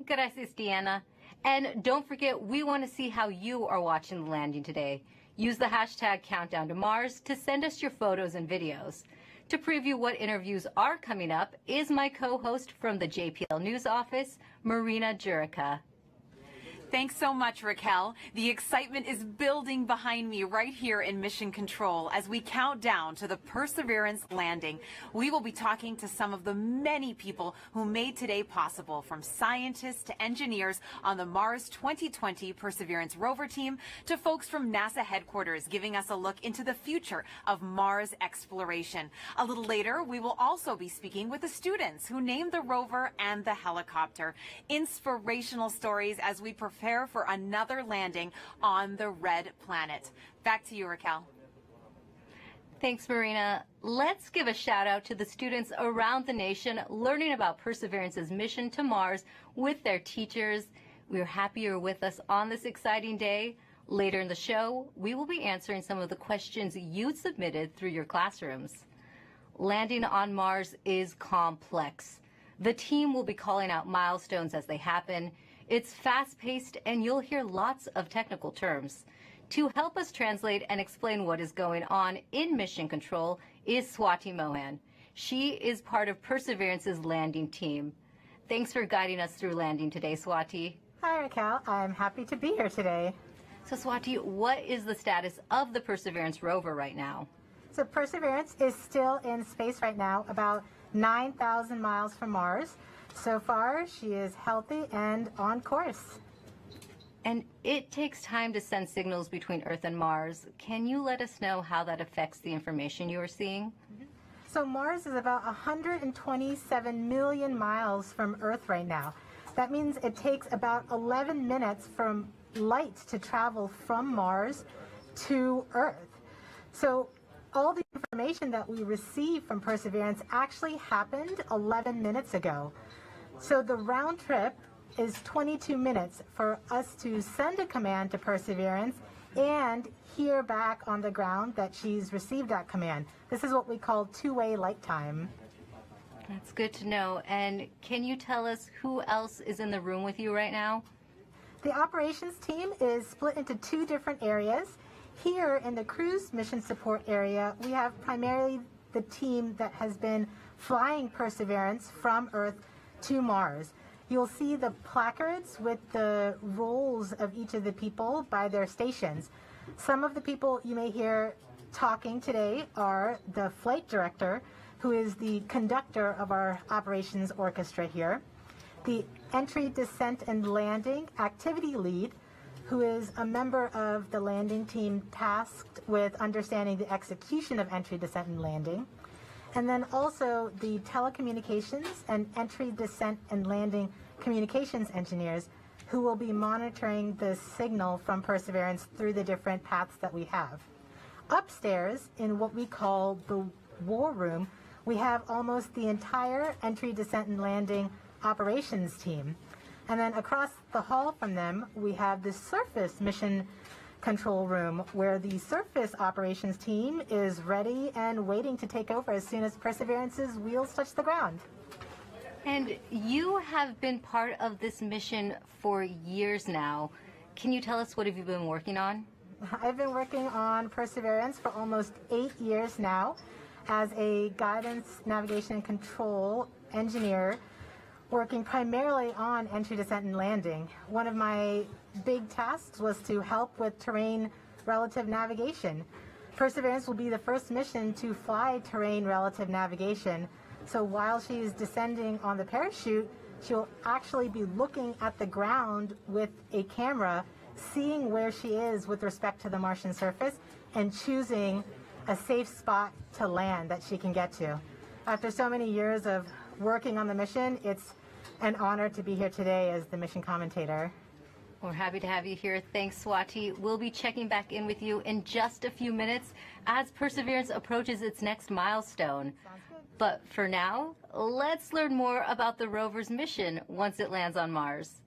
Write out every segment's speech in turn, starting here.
Gracias, Diana. And don't forget, we want to see how you are watching the landing today. Use the hashtag Countdown to Mars to send us your photos and videos. To preview what interviews are coming up is my co-host from the JPL News office, Marina Jurica. Thanks so much, Raquel. The excitement is building behind me right here in Mission Control as we count down to the Perseverance landing. We will be talking to some of the many people who made today possible, from scientists to engineers on the Mars 2020 Perseverance rover team to folks from NASA headquarters giving us a look into the future of Mars exploration. A little later, we will also be speaking with the students who named the rover and the helicopter. Inspirational stories as we prepare for another landing on the red planet. Back to you, Raquel. Thanks, Marina. Let's give a shout out to the students around the nation learning about Perseverance's mission to Mars with their teachers. We're happy you're with us on this exciting day. Later in the show, we will be answering some of the questions you submitted through your classrooms. Landing on Mars is complex. The team will be calling out milestones as they happen. It's fast-paced, and you'll hear lots of technical terms. To help us translate and explain what is going on in Mission Control is Swati Mohan. She is part of Perseverance's landing team. Thanks for guiding us through landing today, Swati. Hi, Raquel. I'm happy to be here today. So, Swati, what is the status of the Perseverance rover right now? So Perseverance is still in space right now, about 9,000 miles from Mars. So far, she is healthy and on course. And it takes time to send signals between Earth and Mars. Can you let us know how that affects the information you are seeing? So Mars is about 127 million miles from Earth right now. That means it takes about 11 minutes from light to travel from Mars to Earth. So all the information that we receive from Perseverance actually happened 11 minutes ago. So the round trip is 22 minutes for us to send a command to Perseverance and hear back on the ground that she's received that command. This is what we call two-way light time. That's good to know. And can you tell us who else is in the room with you right now? The operations team is split into two different areas. Here in the cruise mission support area, we have primarily the team that has been flying Perseverance from Earth to Mars. You'll see the placards with the roles of each of the people by their stations. Some of the people you may hear talking today are the flight director, who is the conductor of our operations orchestra here, the entry, descent, and landing activity lead, who is a member of the landing team tasked with understanding the execution of entry, descent, and landing, and then also the telecommunications and entry, descent, and landing communications engineers who will be monitoring the signal from Perseverance through the different paths that we have. Upstairs, in what we call the war room, we have almost the entire entry, descent, and landing operations team. And then across the hall from them, we have the surface mission control room, where the surface operations team is ready and waiting to take over as soon as Perseverance's wheels touch the ground. And you have been part of this mission for years now. Can you tell us what have you been working on? I've been working on Perseverance for almost 8 years now as a guidance, navigation, and control engineer, working primarily on entry, descent, and landing. One of my big tasks was to help with terrain relative navigation. Perseverance will be the first mission to fly terrain relative navigation. So while she's descending on the parachute, she'll actually be looking at the ground with a camera, seeing where she is with respect to the Martian surface, and choosing a safe spot to land that she can get to. After so many years of working on the mission, it's an honor to be here today as the mission commentator. We're happy to have you here. Thanks, Swati. We'll be checking back in with you in just a few minutes as Perseverance approaches its next milestone. Sounds good. But for now, let's learn more about the rover's mission once it lands on Mars.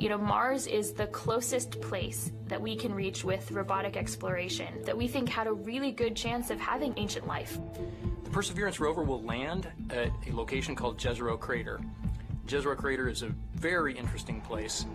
You know, Mars is the closest place that we can reach with robotic exploration that we think had a really good chance of having ancient life. The Perseverance rover will land at a location called Jezreel Crater. Jezreel Crater is a very interesting place.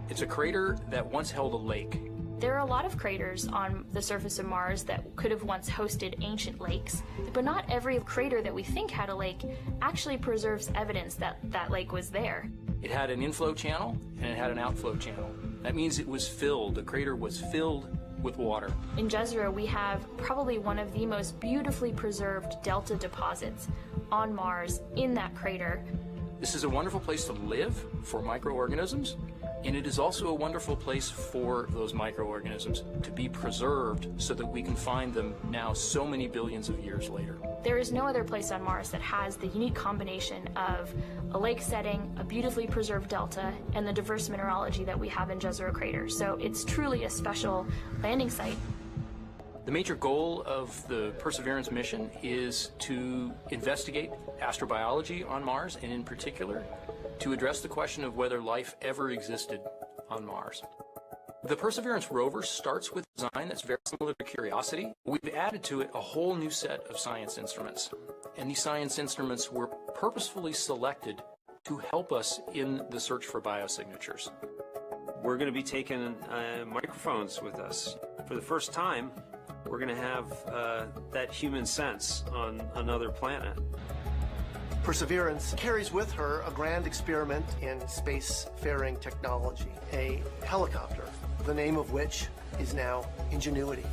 It's a crater that once held a lake. There are a lot of craters on the surface of Mars that could have once hosted ancient lakes, but not every crater that we think had a lake actually preserves evidence that that lake was there. It had an inflow channel and it had an outflow channel. That means it was filled. The crater was filled with water. In Jezreel, we have probably one of the most beautifully preserved delta deposits on Mars in that crater. This is a wonderful place to live for microorganisms, and it is also a wonderful place for those microorganisms to be preserved so that we can find them now so many billions of years later. There is no other place on Mars that has the unique combination of a lake setting, a beautifully preserved delta, and the diverse mineralogy that we have in Jezreel Crater. So it's truly a special landing site. The major goal of the Perseverance mission is to investigate astrobiology on Mars, and in particular, to address the question of whether life ever existed on Mars. The Perseverance rover starts with a design that's very similar to Curiosity. We've added to it a whole new set of science instruments, and these science instruments were purposefully selected to help us in the search for biosignatures. We're going to be taking microphones with us. For the first time, we're going to have that human sense on another planet. Perseverance carries with her a grand experiment in spacefaring technology, a helicopter, the name of which is now Ingenuity.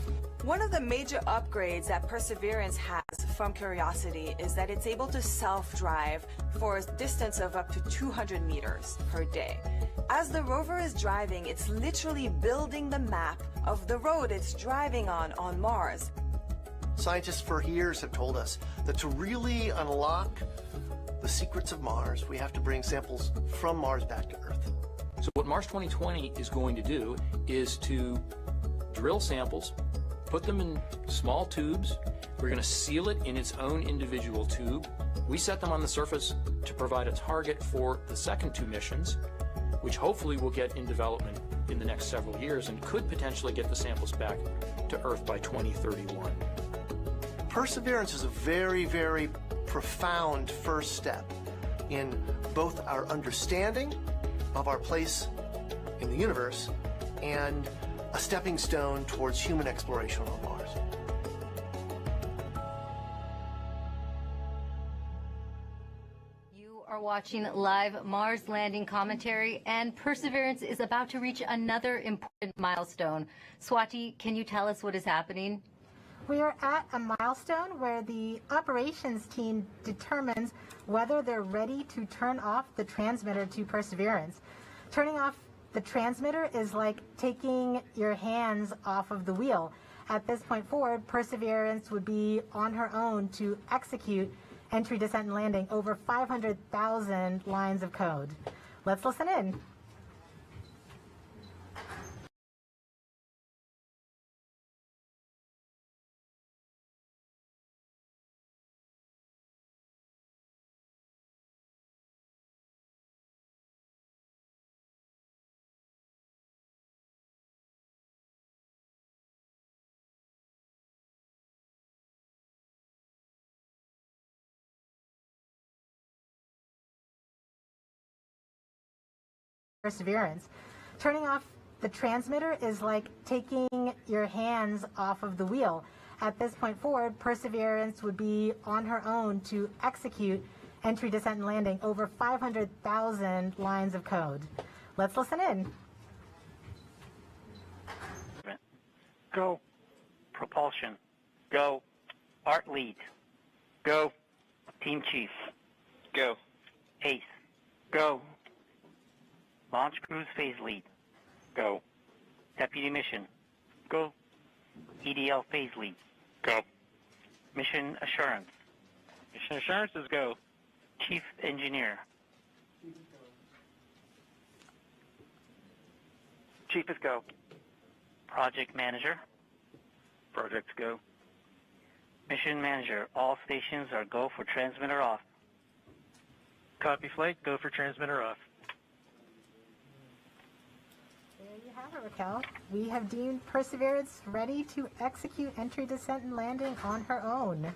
One of the major upgrades that Perseverance has from Curiosity is that it's able to self-drive for a distance of up to 200 meters per day. As the rover is driving, it's literally building the map of the road it's driving on Mars. Scientists for years have told us that to really unlock the secrets of Mars, we have to bring samples from Mars back to Earth. So what Mars 2020 is going to do is to drill samples, put them in small tubes. We're going to seal it in its own individual tube. We set them on the surface to provide a target for the second two missions, which hopefully will get in development in the next several years and could potentially get the samples back to Earth by 2031. Perseverance is a very, very profound first step in both our understanding of our place in the universe and a stepping stone towards human exploration on Mars. You are watching live Mars landing commentary, and Perseverance is about to reach another important milestone. Swati, can you tell us what is happening? We are at a milestone where the operations team determines whether they're ready to turn off the transmitter to Perseverance. Turning off the transmitter is like taking your hands off of the wheel. At this point forward, Perseverance would be on her own to execute entry, descent, and landing over 500,000 lines of code. Let's listen in. Perseverance. Turning off the transmitter is like taking your hands off of the wheel. At this point forward, Perseverance would be on her own to execute entry, descent, and landing over 500,000 lines of code. Let's listen in. Go. Propulsion. Go. Art lead. Go. Team chief. Go. Ace. Go. Launch cruise phase lead. Go. Deputy mission. Go. EDL phase lead. Go. Mission assurance. Mission assurance is go. Chief engineer. Chief is go. Project manager. Projects go. Mission manager. All stations are go for transmitter off. Copy flight. Go for transmitter off. There you have it, Raquel. We have deemed Perseverance ready to execute entry, descent, and landing on her own.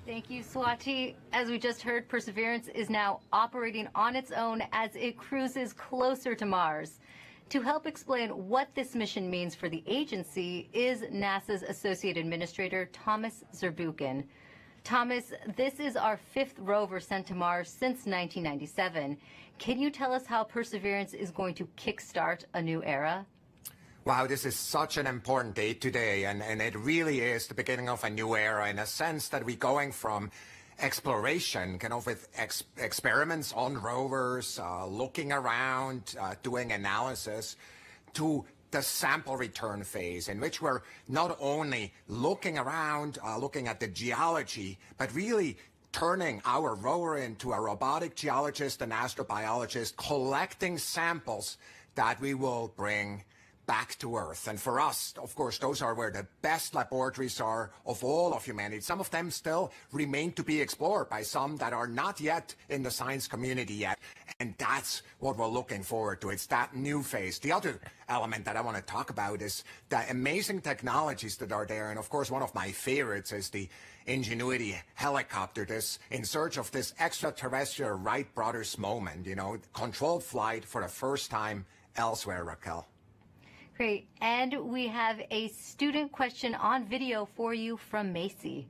Thank you, Swati. As we just heard, Perseverance is now operating on its own as it cruises closer to Mars. To help explain what this mission means for the agency is NASA's Associate Administrator, Thomas Zurbuchen. Thomas, this is our 5th rover sent to Mars since 1997. Can you tell us how Perseverance is going to kickstart a new era? Wow, this is such an important day today, and it really is the beginning of a new era in a sense that we're going from exploration, kind of with experiments on rovers, looking around, doing analysis, to the sample return phase, in which we're not only looking around, looking at the geology, but really turning our rover into a robotic geologist and astrobiologist, collecting samples that we will bring back to Earth. And for us, of course, those are where the best laboratories are of all of humanity. Some of them still remain to be explored by some that are not yet in the science community yet. And that's what we're looking forward to. It's that new phase. The other element that I want to talk about is the amazing technologies that are there. And of course, one of my favorites is the Ingenuity helicopter, this in search of this extraterrestrial Wright brothers moment, controlled flight for the first time elsewhere, Raquel. Great. And we have a student question on video for you from Macy.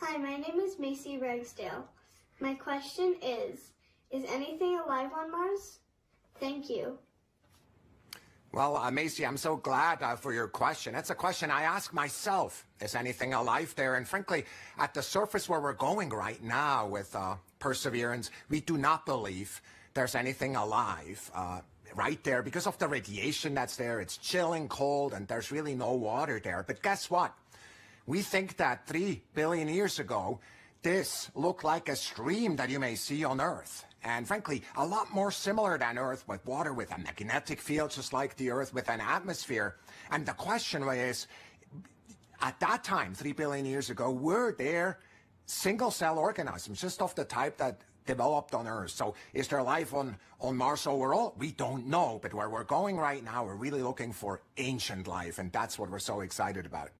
Hi, my name is Macy Ragsdale. My question is anything alive on Mars? Thank you. Well, Macy, I'm so glad for your question. That's a question I ask myself. Is anything alive there? And frankly, at the surface where we're going right now with Perseverance, we do not believe there's anything alive right there because of the radiation that's there. It's chilling cold and there's really no water there. But guess what? We think that 3 billion years ago, this looked like a stream that you may see on Earth. And frankly, a lot more similar than Earth, with water with a magnetic field, just like the Earth with an atmosphere. And the question is, at that time, 3 billion years ago, were there single-cell organisms, just of the type that developed on Earth? So is there life on Mars overall? We don't know, but where we're going right now, we're really looking for ancient life, and that's what we're so excited about.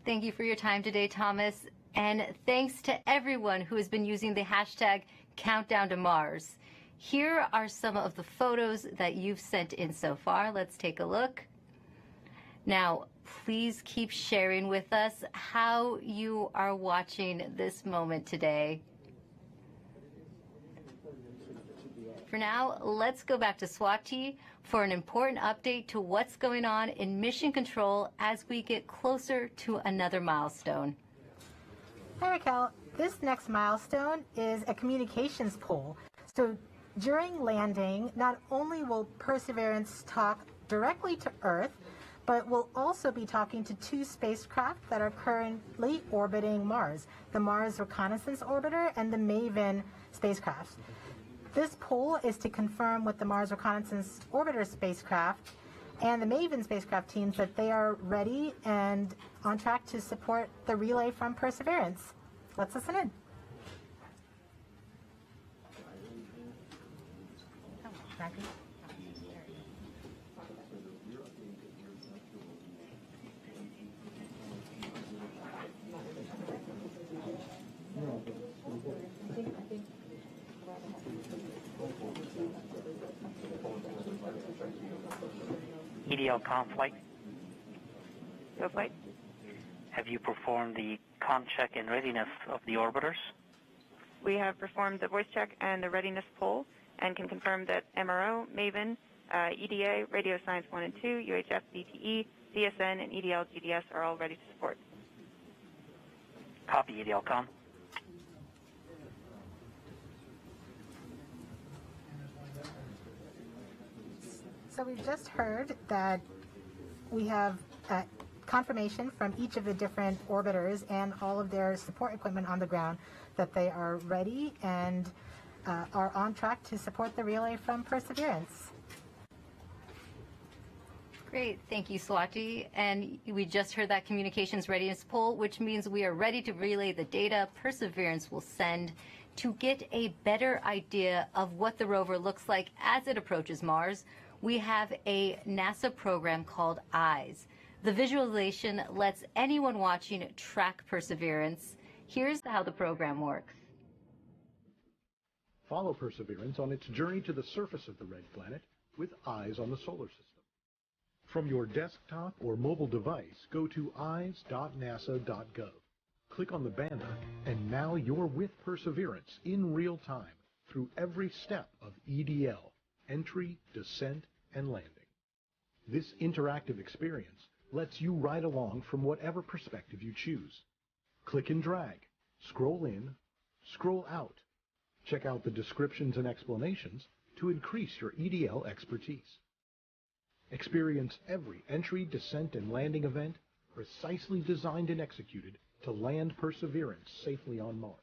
Thank you for your time today, Thomas, and thanks to everyone who has been using the hashtag Countdown to Mars. Here are some of the photos that you've sent in so far. Let's take a look. Now, please keep sharing with us how you are watching this moment today. For now, let's go back to Swati for an important update to what's going on in mission control as we get closer to another milestone. Hi, Raquel. This next milestone is a communications pole. So during landing, not only will Perseverance talk directly to Earth, but we'll also be talking to 2 spacecraft that are currently orbiting Mars, the Mars Reconnaissance Orbiter and the MAVEN spacecraft. This poll is to confirm with the Mars Reconnaissance Orbiter spacecraft and the MAVEN spacecraft teams that they are ready and on track to support the relay from Perseverance. Let's listen in. EDL conflict. Go flight. Have you performed the comm check and readiness of the orbiters? We have performed the voice check and the readiness poll and can confirm that MRO, MAVEN, EDA, Radio Science 1 and 2, UHF, DTE, CSN, and EDL GDS are all ready to support. Copy, EDL com. So we've just heard that we have confirmation from each of the different orbiters and all of their support equipment on the ground that they are ready and are on track to support the relay from Perseverance. Great. Thank you, Swati. And we just heard that communications readiness poll, which means we are ready to relay the data Perseverance will send To get a better idea of what the rover looks like as it approaches Mars, we have a NASA program called EYES. The visualization lets anyone watching track Perseverance. Here's how the program works. Follow Perseverance on its journey to the surface of the red planet with eyes on the solar system. From your desktop or mobile device, go to eyes.nasa.gov. Click on the banner, and now you're with Perseverance in real time through every step of EDL, entry, descent, and landing. This interactive experience lets you ride along from whatever perspective you choose. Click and drag, scroll in, scroll out. Check out the descriptions and explanations to increase your EDL expertise. Experience every entry, descent, and landing event precisely designed and executed to land Perseverance safely on Mars.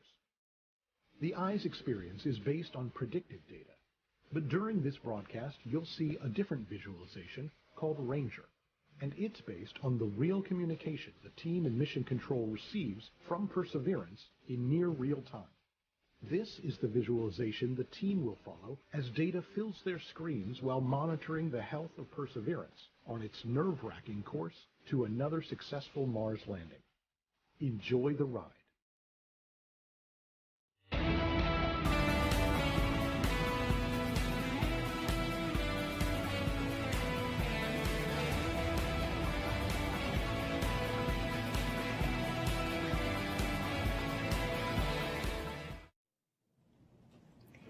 The EYES experience is based on predictive data, but during this broadcast you'll see a different visualization called Ranger, and it's based on the real communication the team in Mission Control receives from Perseverance in near real time. This is the visualization the team will follow as data fills their screens while monitoring the health of Perseverance on its nerve-wracking course to another successful Mars landing. Enjoy the ride.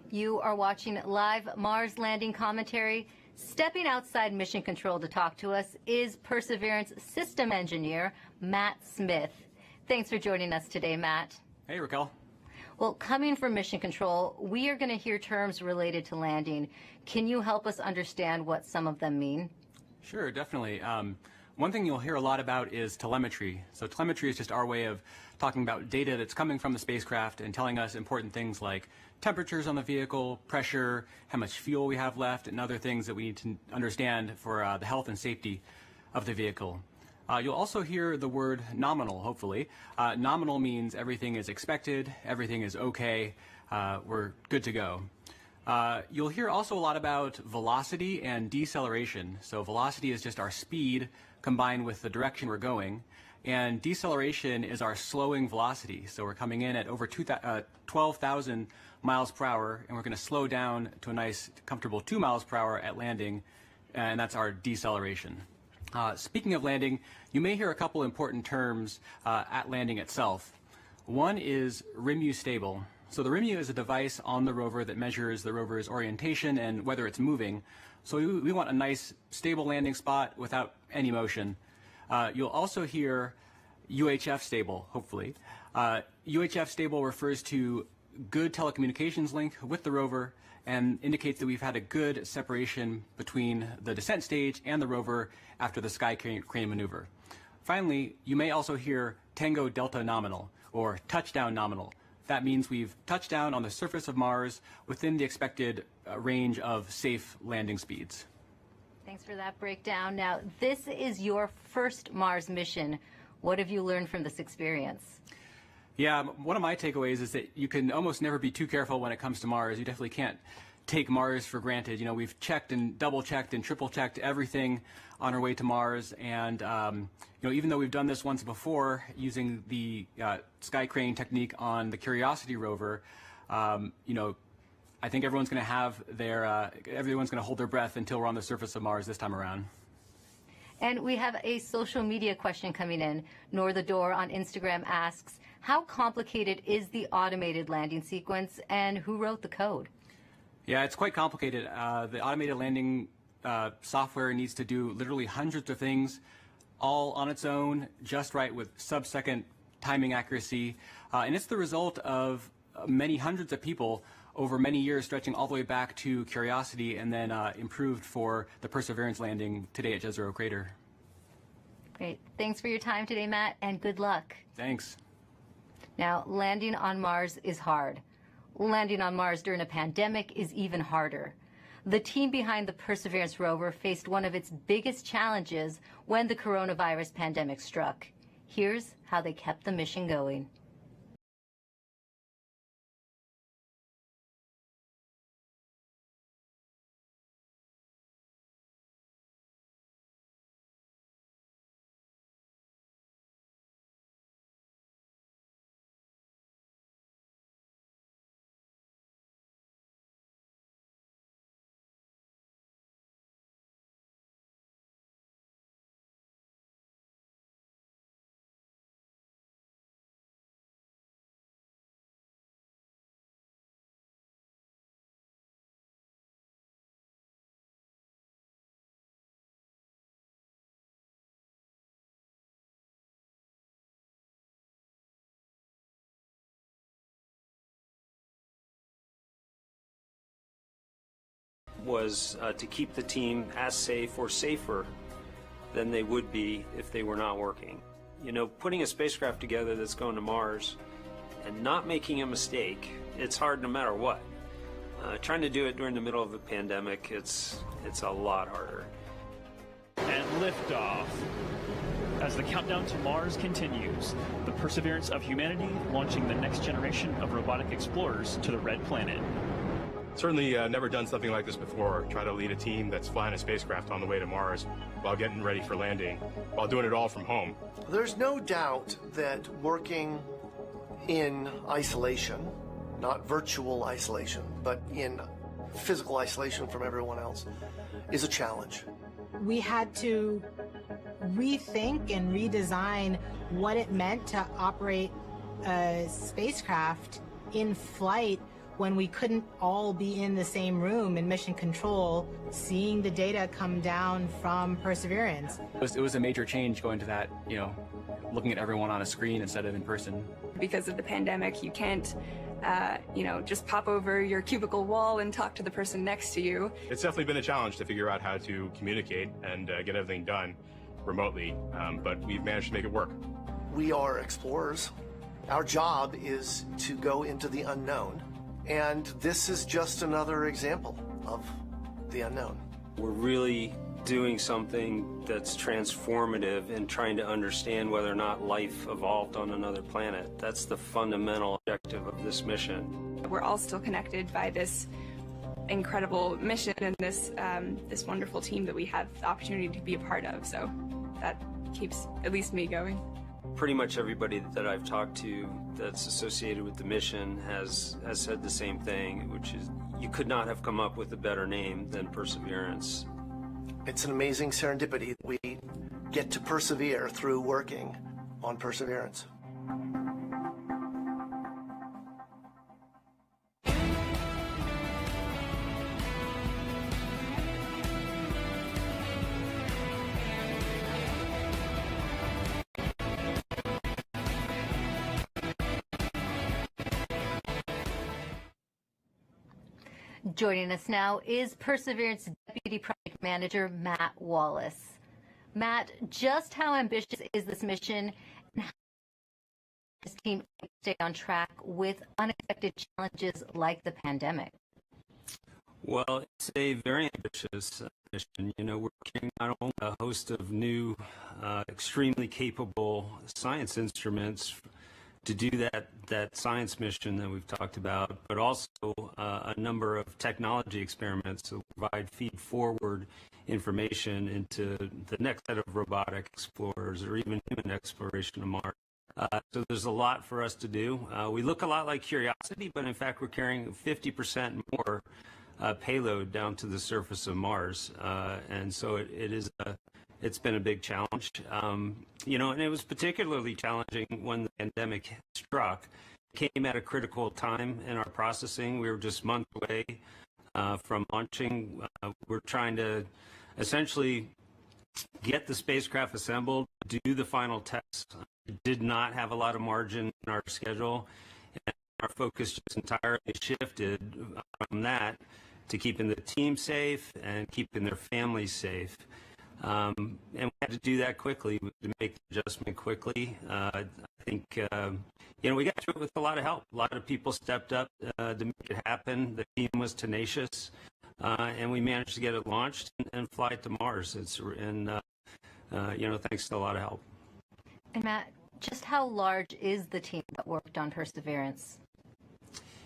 You are watching live Mars landing commentary. Stepping outside Mission Control to talk to us is Perseverance System Engineer Matt Smith. Thanks for joining us today, Matt. Hey, Raquel. Well, coming from Mission Control, we are going to hear terms related to landing. Can you help us understand what some of them mean? Sure, definitely. One thing you'll hear a lot about is telemetry. So telemetry is just our way of talking about data that's coming from the spacecraft and telling us important things like temperatures on the vehicle, pressure, how much fuel we have left, and other things that we need to understand for the health and safety of the vehicle. You'll also hear the word nominal, hopefully. Nominal means everything is expected, everything is okay, we're good to go. You'll hear also a lot about velocity and deceleration. So velocity is just our speed combined with the direction we're going. And deceleration is our slowing velocity. So we're coming in at over 12,000 miles per hour, and we're going to slow down to a nice, comfortable 2 miles per hour at landing, and that's our deceleration. Speaking of landing, you may hear a couple important terms at landing itself. One is RIMU stable. So the RIMU is a device on the rover that measures the rover's orientation and whether it's moving. So we want a nice, stable landing spot without any motion. You'll also hear UHF stable, hopefully. UHF stable refers to good telecommunications link with the rover and indicates that we've had a good separation between the descent stage and the rover after the sky crane maneuver. Finally, you may also hear Tango Delta nominal or touchdown nominal. That means we've touched down on the surface of Mars within the expected range of safe landing speeds. Thanks for that breakdown. Now, this is your first Mars mission. What have you learned from this experience? Yeah, one of my takeaways is that you can almost never be too careful when it comes to Mars. You definitely can't take Mars for granted. You know, we've checked and double-checked and triple-checked everything on our way to Mars. And, you know, even though we've done this once before using the sky crane technique on the Curiosity rover, you know, I think everyone's going to have their, everyone's going to hold their breath until we're on the surface of Mars this time around. And we have a social media question coming in. Nor the Door on Instagram asks, how complicated is the automated landing sequence and who wrote the code? Yeah, it's quite complicated. The automated landing software needs to do literally hundreds of things all on its own, just right with sub-second timing accuracy. And it's the result of many hundreds of people over many years, stretching all the way back to Curiosity and then improved for the Perseverance landing today at Jezreel Crater. Great. Thanks for your time today, Matt, and good luck. Thanks. Now, landing on Mars is hard. Landing on Mars during a pandemic is even harder. The team behind the Perseverance rover faced one of its biggest challenges when the coronavirus pandemic struck. Here's how they kept the mission going. was to keep the team as safe or safer than they would be if they were not working. You know, putting a spacecraft together that's going to Mars and not making a mistake, it's hard no matter what. Trying to do it during the middle of a pandemic, it's a lot harder. And liftoff. As the countdown to Mars continues, the perseverance of humanity launching the next generation of robotic explorers to the Red Planet. Certainly never done something like this before. Try to lead a team that's flying a spacecraft on the way to Mars while getting ready for landing, while doing it all from home. There's no doubt that working in isolation, not virtual isolation, but in physical isolation from everyone else, is a challenge. We had to rethink and redesign what it meant to operate a spacecraft in flight when we couldn't all be in the same room in mission control, seeing the data come down from Perseverance. It was a major change going to that, looking at everyone on a screen instead of in person. Because of the pandemic, you can't, just pop over your cubicle wall and talk to the person next to you. It's definitely been a challenge to figure out how to communicate and get everything done remotely, but we've managed to make it work. We are explorers. Our job is to go into the unknown, and this is just another example of the unknown. We're really doing something that's transformative and trying to understand whether or not life evolved on another planet. That's the fundamental objective of this mission. We're all still connected by this incredible mission and this this wonderful team that we have the opportunity to be a part of. So that keeps at least me going. Pretty much everybody that I've talked to that's associated with the mission has said the same thing, which is you could not have come up with a better name than Perseverance. It's an amazing serendipity that we get to persevere through working on Perseverance. Joining us now is Perseverance Deputy Project Manager Matt Wallace. Matt, just how ambitious is this mission, and how does this team stay on track with unexpected challenges like the pandemic? Well, it's a very ambitious mission. We're carrying not only a host of new, extremely capable science instruments to do that science mission that we've talked about, but also a number of technology experiments to provide feed-forward information into the next set of robotic explorers or even human exploration of Mars. So there's a lot for us to do. We look a lot like Curiosity, but in fact we're carrying 50% more payload down to the surface of Mars, and so it's been a big challenge, and it was particularly challenging when the pandemic struck. It came at a critical time in our processing. We were just months away from launching. We're trying to essentially get the spacecraft assembled, do the final tests. Did not have a lot of margin in our schedule, and our focus just entirely shifted from that to keeping the team safe and keeping their families safe. And we had to do that quickly, to make the adjustment quickly. I think, we got through it with a lot of help. A lot of people stepped up to make it happen. The team was tenacious, and we managed to get it launched and fly it to Mars. Thanks to a lot of help. And Matt, just how large is the team that worked on Perseverance?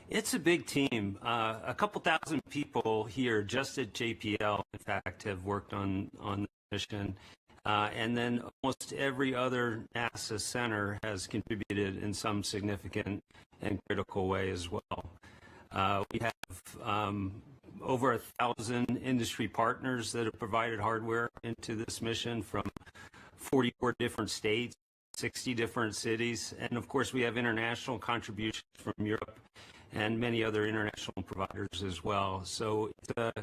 It's a big team. A couple thousand people here just at JPL, in fact, have worked on the mission. And then almost every other NASA center has contributed in some significant and critical way as well. We have over 1,000 industry partners that have provided hardware into this mission from 44 different states, 60 different cities, and of course we have international contributions from Europe and many other international providers as well. So it's a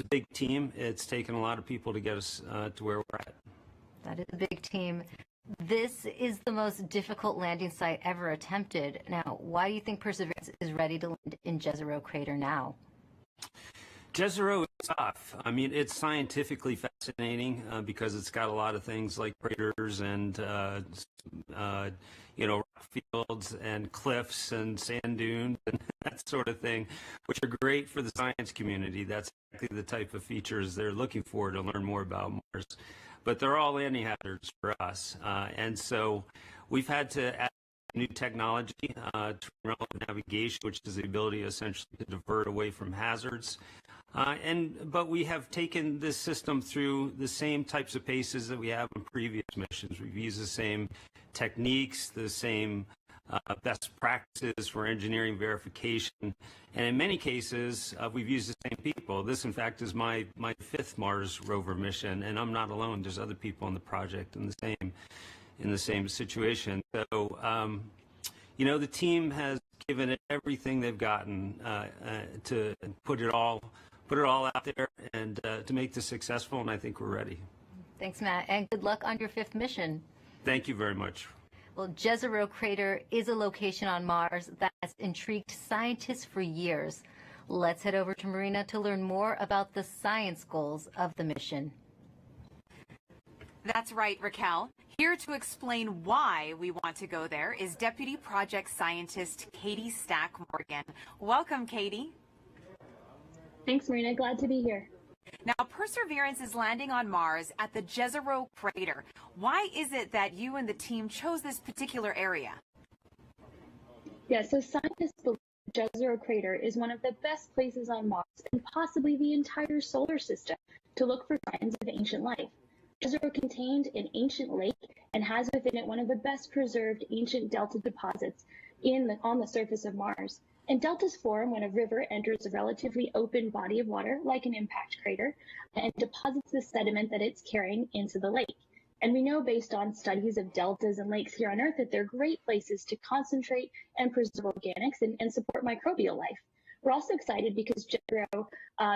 big team. It's taken a lot of people to get us to where we're at. That is a big team. This is the most difficult landing site ever attempted. Now, why do you think Perseverance is ready to land in Jezreel crater now? Jezreel is tough. I mean, it's scientifically fascinating because it's got a lot of things like craters and, rock fields and cliffs and sand dunes and that sort of thing, which are great for the science community. That's exactly the type of features they're looking for to learn more about Mars. But they're all landing hazards for us. And so we've had to add new technology to relevant navigation, which is the ability essentially to divert away from hazards. But we have taken this system through the same types of paces that we have in previous missions. We've used the same techniques, the same best practices for engineering verification, and in many cases, we've used the same people. This, in fact, is my fifth Mars rover mission, and I'm not alone. There's other people on the project in the same situation. So, the team has given it everything they've gotten to put it all out there and to make this successful, and I think we're ready. Thanks, Matt, and good luck on your fifth mission. Thank you very much. Well, Jezreel Crater is a location on Mars that has intrigued scientists for years. Let's head over to Marina to learn more about the science goals of the mission. That's right, Raquel. Here to explain why we want to go there is Deputy Project Scientist Katie Stack Morgan. Welcome, Katie. Thanks, Marina. Glad to be here. Now, Perseverance is landing on Mars at the Jezreel Crater. Why is it that you and the team chose this particular area? Yeah, so scientists believe Jezreel Crater is one of the best places on Mars and possibly the entire solar system to look for signs of ancient life. Jezreel contained an ancient lake and has within it one of the best preserved ancient delta deposits on the surface of Mars. And deltas form when a river enters a relatively open body of water, like an impact crater, and deposits the sediment that it's carrying into the lake. And we know based on studies of deltas and lakes here on Earth that they're great places to concentrate and preserve organics and support microbial life. We're also excited because Jezreel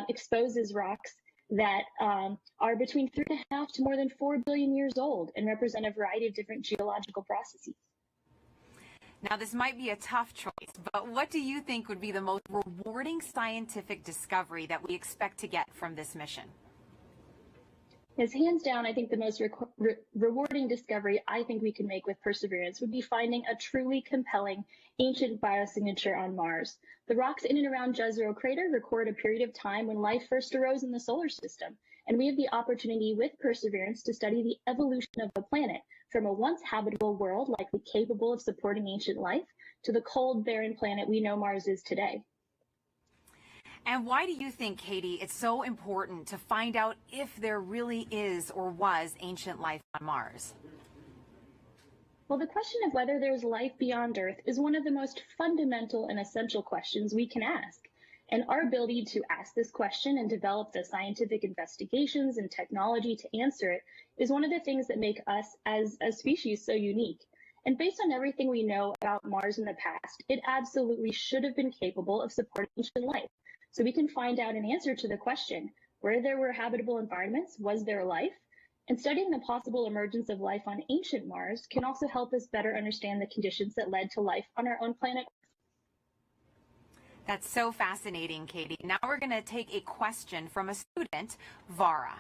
exposes rocks that are between 3.5 to more than 4 billion years old and represent a variety of different geological processes. Now, this might be a tough choice, but what do you think would be the most rewarding scientific discovery that we expect to get from this mission? Yes, hands down, I think the most rewarding discovery I think we can make with Perseverance would be finding a truly compelling ancient biosignature on Mars. The rocks in and around Jezreel Crater record a period of time when life first arose in the solar system, and we have the opportunity with Perseverance to study the evolution of the planet from a once habitable world likely capable of supporting ancient life to the cold, barren planet we know Mars is today. And why do you think, Katie, it's so important to find out if there really is or was ancient life on Mars? Well, the question of whether there's life beyond Earth is one of the most fundamental and essential questions we can ask. And our ability to ask this question and develop the scientific investigations and technology to answer it is one of the things that make us as a species so unique. And based on everything we know about Mars in the past, it absolutely should have been capable of supporting ancient life. So we can find out an answer to the question, where there were habitable environments, was there life? And studying the possible emergence of life on ancient Mars can also help us better understand the conditions that led to life on our own planet. That's so fascinating, Katie. Now we're going to take a question from a student, Vara.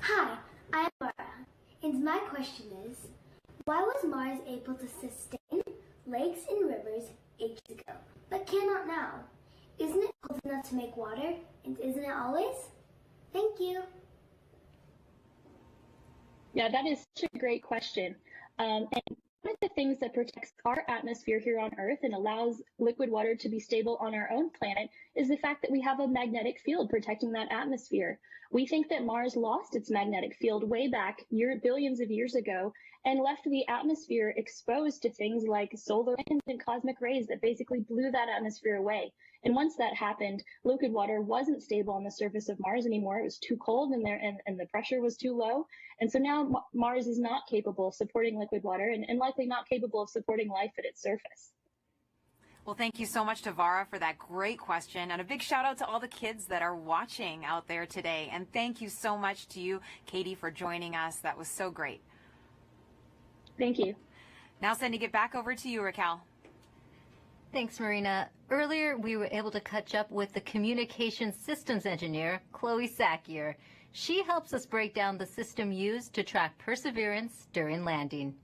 Hi, I'm Vara, and my question is, why was Mars able to sustain lakes and rivers ages ago, but cannot now? Isn't it cold enough to make water, and isn't it always? Thank you. Yeah, that is such a great question. And one of the things that protects our atmosphere here on Earth and allows liquid water to be stable on our own planet is the fact that we have a magnetic field protecting that atmosphere. We think that Mars lost its magnetic field way back billions of years ago and left the atmosphere exposed to things like solar winds and cosmic rays that basically blew that atmosphere away. And once that happened, liquid water wasn't stable on the surface of Mars anymore. It was too cold and the pressure was too low. And so now Mars is not capable of supporting liquid water and likely not capable of supporting life at its surface. Well, thank you so much to Vara for that great question. And a big shout out to all the kids that are watching out there today. And thank you so much to you, Katie, for joining us. That was so great. Thank you. Now sending it back over to you, Raquel. Thanks, Marina. Earlier, we were able to catch up with the communication systems engineer, Chloe Sakier. She helps us break down the system used to track Perseverance during landing.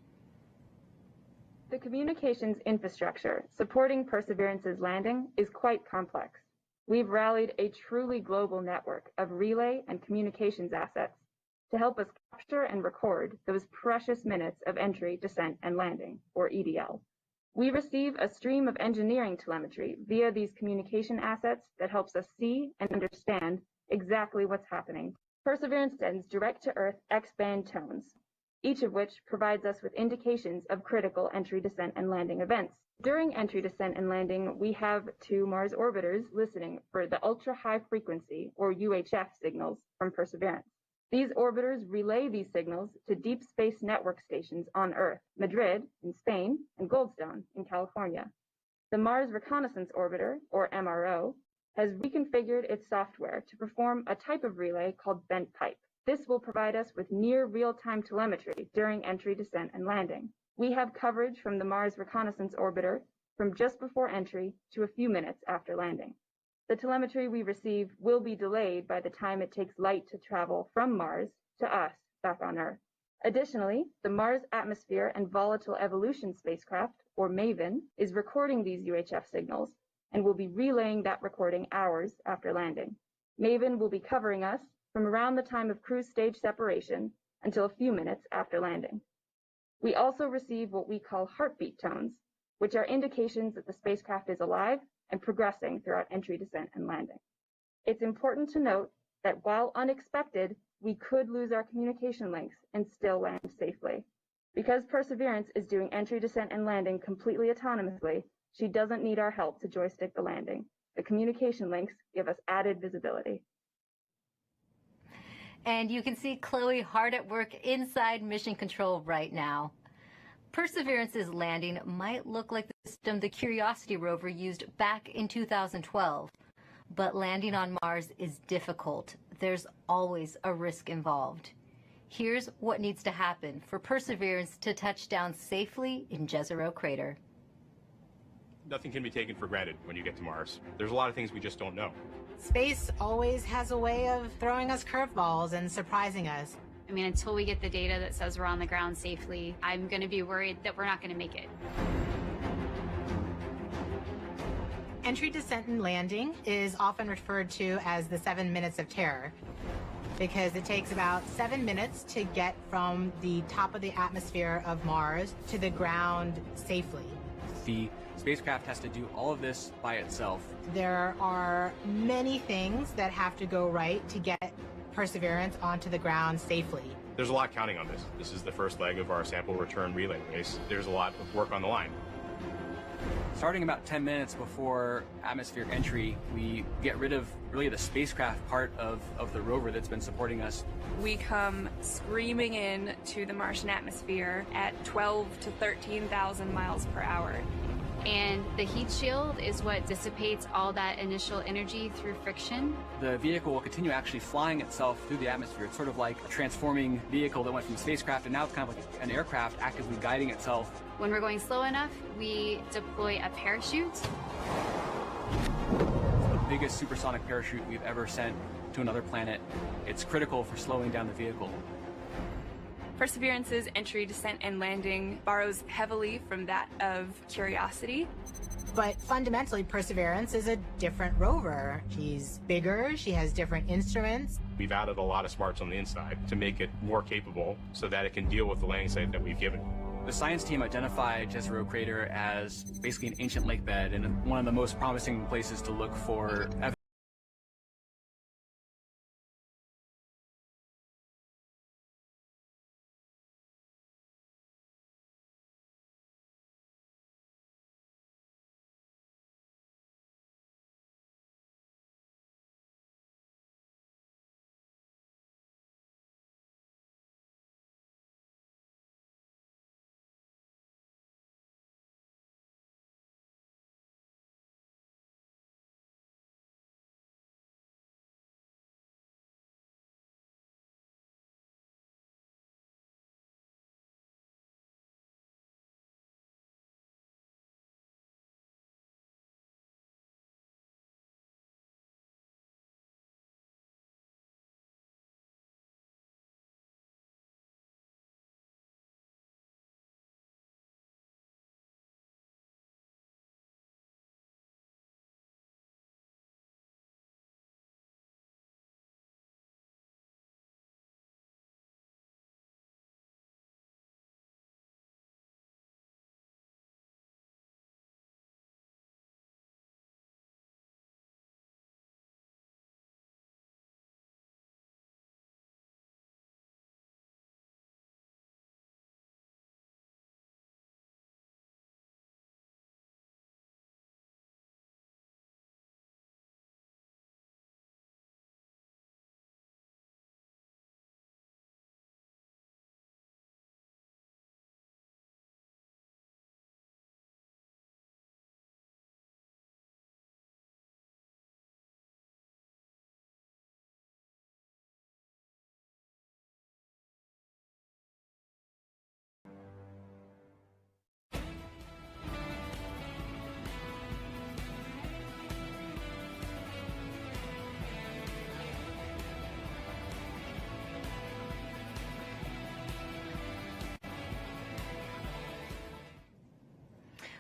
The communications infrastructure supporting Perseverance's landing is quite complex. We've rallied a truly global network of relay and communications assets to help us capture and record those precious minutes of entry, descent, and landing, or EDL. We receive a stream of engineering telemetry via these communication assets that helps us see and understand exactly what's happening. Perseverance sends direct-to-Earth X-band tones, each of which provides us with indications of critical entry, descent, and landing events. During entry, descent, and landing, we have 2 Mars orbiters listening for the ultra-high frequency, or UHF, signals from Perseverance. These orbiters relay these signals to deep space network stations on Earth, Madrid in Spain, and Goldstone in California. The Mars Reconnaissance Orbiter, or MRO, has reconfigured its software to perform a type of relay called bent pipe. This will provide us with near real-time telemetry during entry, descent, and landing. We have coverage from the Mars Reconnaissance Orbiter from just before entry to a few minutes after landing. The telemetry we receive will be delayed by the time it takes light to travel from Mars to us back on Earth. Additionally, the Mars Atmosphere and Volatile Evolution spacecraft, or MAVEN, is recording these UHF signals and will be relaying that recording hours after landing. MAVEN will be covering us from around the time of cruise stage separation until a few minutes after landing. We also receive what we call heartbeat tones, which are indications that the spacecraft is alive and progressing throughout entry, descent, and landing. It's important to note that while unexpected, we could lose our communication links and still land safely. Because Perseverance is doing entry, descent, and landing completely autonomously, she doesn't need our help to joystick the landing. The communication links give us added visibility. And you can see Chloe hard at work inside Mission Control right now. Perseverance's landing might look like the system the Curiosity rover used back in 2012. But landing on Mars is difficult. There's always a risk involved. Here's what needs to happen for Perseverance to touch down safely in Jezreel crater. Nothing can be taken for granted when you get to Mars. There's a lot of things we just don't know. Space always has a way of throwing us curveballs and surprising us. I mean, until we get the data that says we're on the ground safely, I'm going to be worried that we're not going to make it. Entry, descent, and landing is often referred to as the 7 minutes of terror because it takes about 7 minutes to get from the top of the atmosphere of Mars to the ground safely. The spacecraft has to do all of this by itself. There are many things that have to go right to get Perseverance onto the ground safely. There's a lot counting on this. This is the first leg of our sample return relay race. There's a lot of work on the line. Starting about 10 minutes before atmospheric entry, we get rid of really the spacecraft part of the rover that's been supporting us. We come screaming in to the Martian atmosphere at 12 to 13,000 miles per hour. And the heat shield is what dissipates all that initial energy through friction. The vehicle will continue actually flying itself through the atmosphere. It's sort of like a transforming vehicle that went from spacecraft and now it's kind of like an aircraft actively guiding itself. When we're going slow enough, we deploy a parachute. It's the biggest supersonic parachute we've ever sent to another planet. It's critical for slowing down the vehicle. Perseverance's entry, descent, and landing borrows heavily from that of Curiosity. But fundamentally, Perseverance is a different rover. She's bigger, she has different instruments. We've added a lot of smarts on the inside to make it more capable so that it can deal with the landing site that we've given. The science team identified Jezreel crater as basically an ancient lake bed and one of the most promising places to look for evidence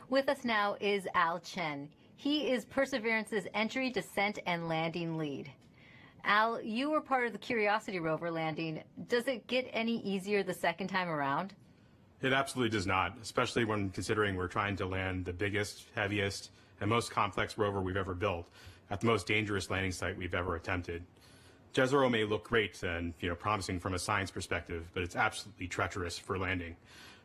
With us now is Al Chen. He is Perseverance's entry, descent, and landing lead. Al, you were part of the Curiosity rover landing. Does it get any easier the second time around? It absolutely does not, especially when considering we're trying to land the biggest, heaviest, and most complex rover we've ever built at the most dangerous landing site we've ever attempted. Jezreel may look great and promising from a science perspective, but it's absolutely treacherous for landing.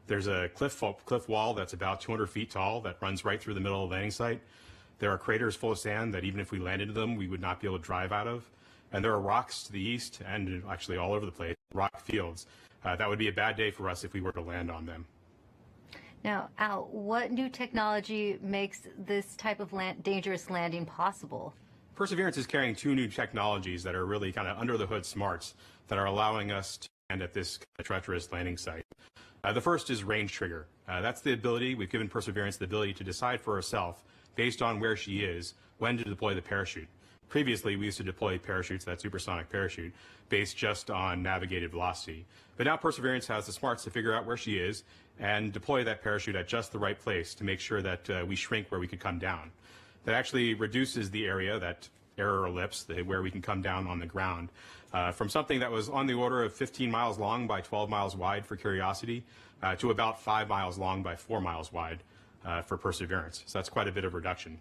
There's a cliff wall that's about 200 feet tall that runs right through the middle of the landing site. There are craters full of sand that even if we landed in them, we would not be able to drive out of. And there are rocks to the east and actually all over the place, rock fields. That would be a bad day for us if we were to land on them. Now, Al, what new technology makes this type of dangerous landing possible? Perseverance is carrying two new technologies that are really kind of under the hood smarts that are allowing us to land at this treacherous landing site. The first is range trigger. That's the ability, we've given Perseverance the ability to decide for herself, based on where she is, when to deploy the parachute. Previously, we used to deploy parachutes, that supersonic parachute, based just on navigated velocity. But now Perseverance has the smarts to figure out where she is and deploy that parachute at just the right place to make sure that we shrink where we could come down. That actually reduces the area, that error ellipse, where we can come down on the ground, from something that was on the order of 15 miles long by 12 miles wide for Curiosity to about 5 miles long by 4 miles wide for Perseverance. So that's quite a bit of reduction.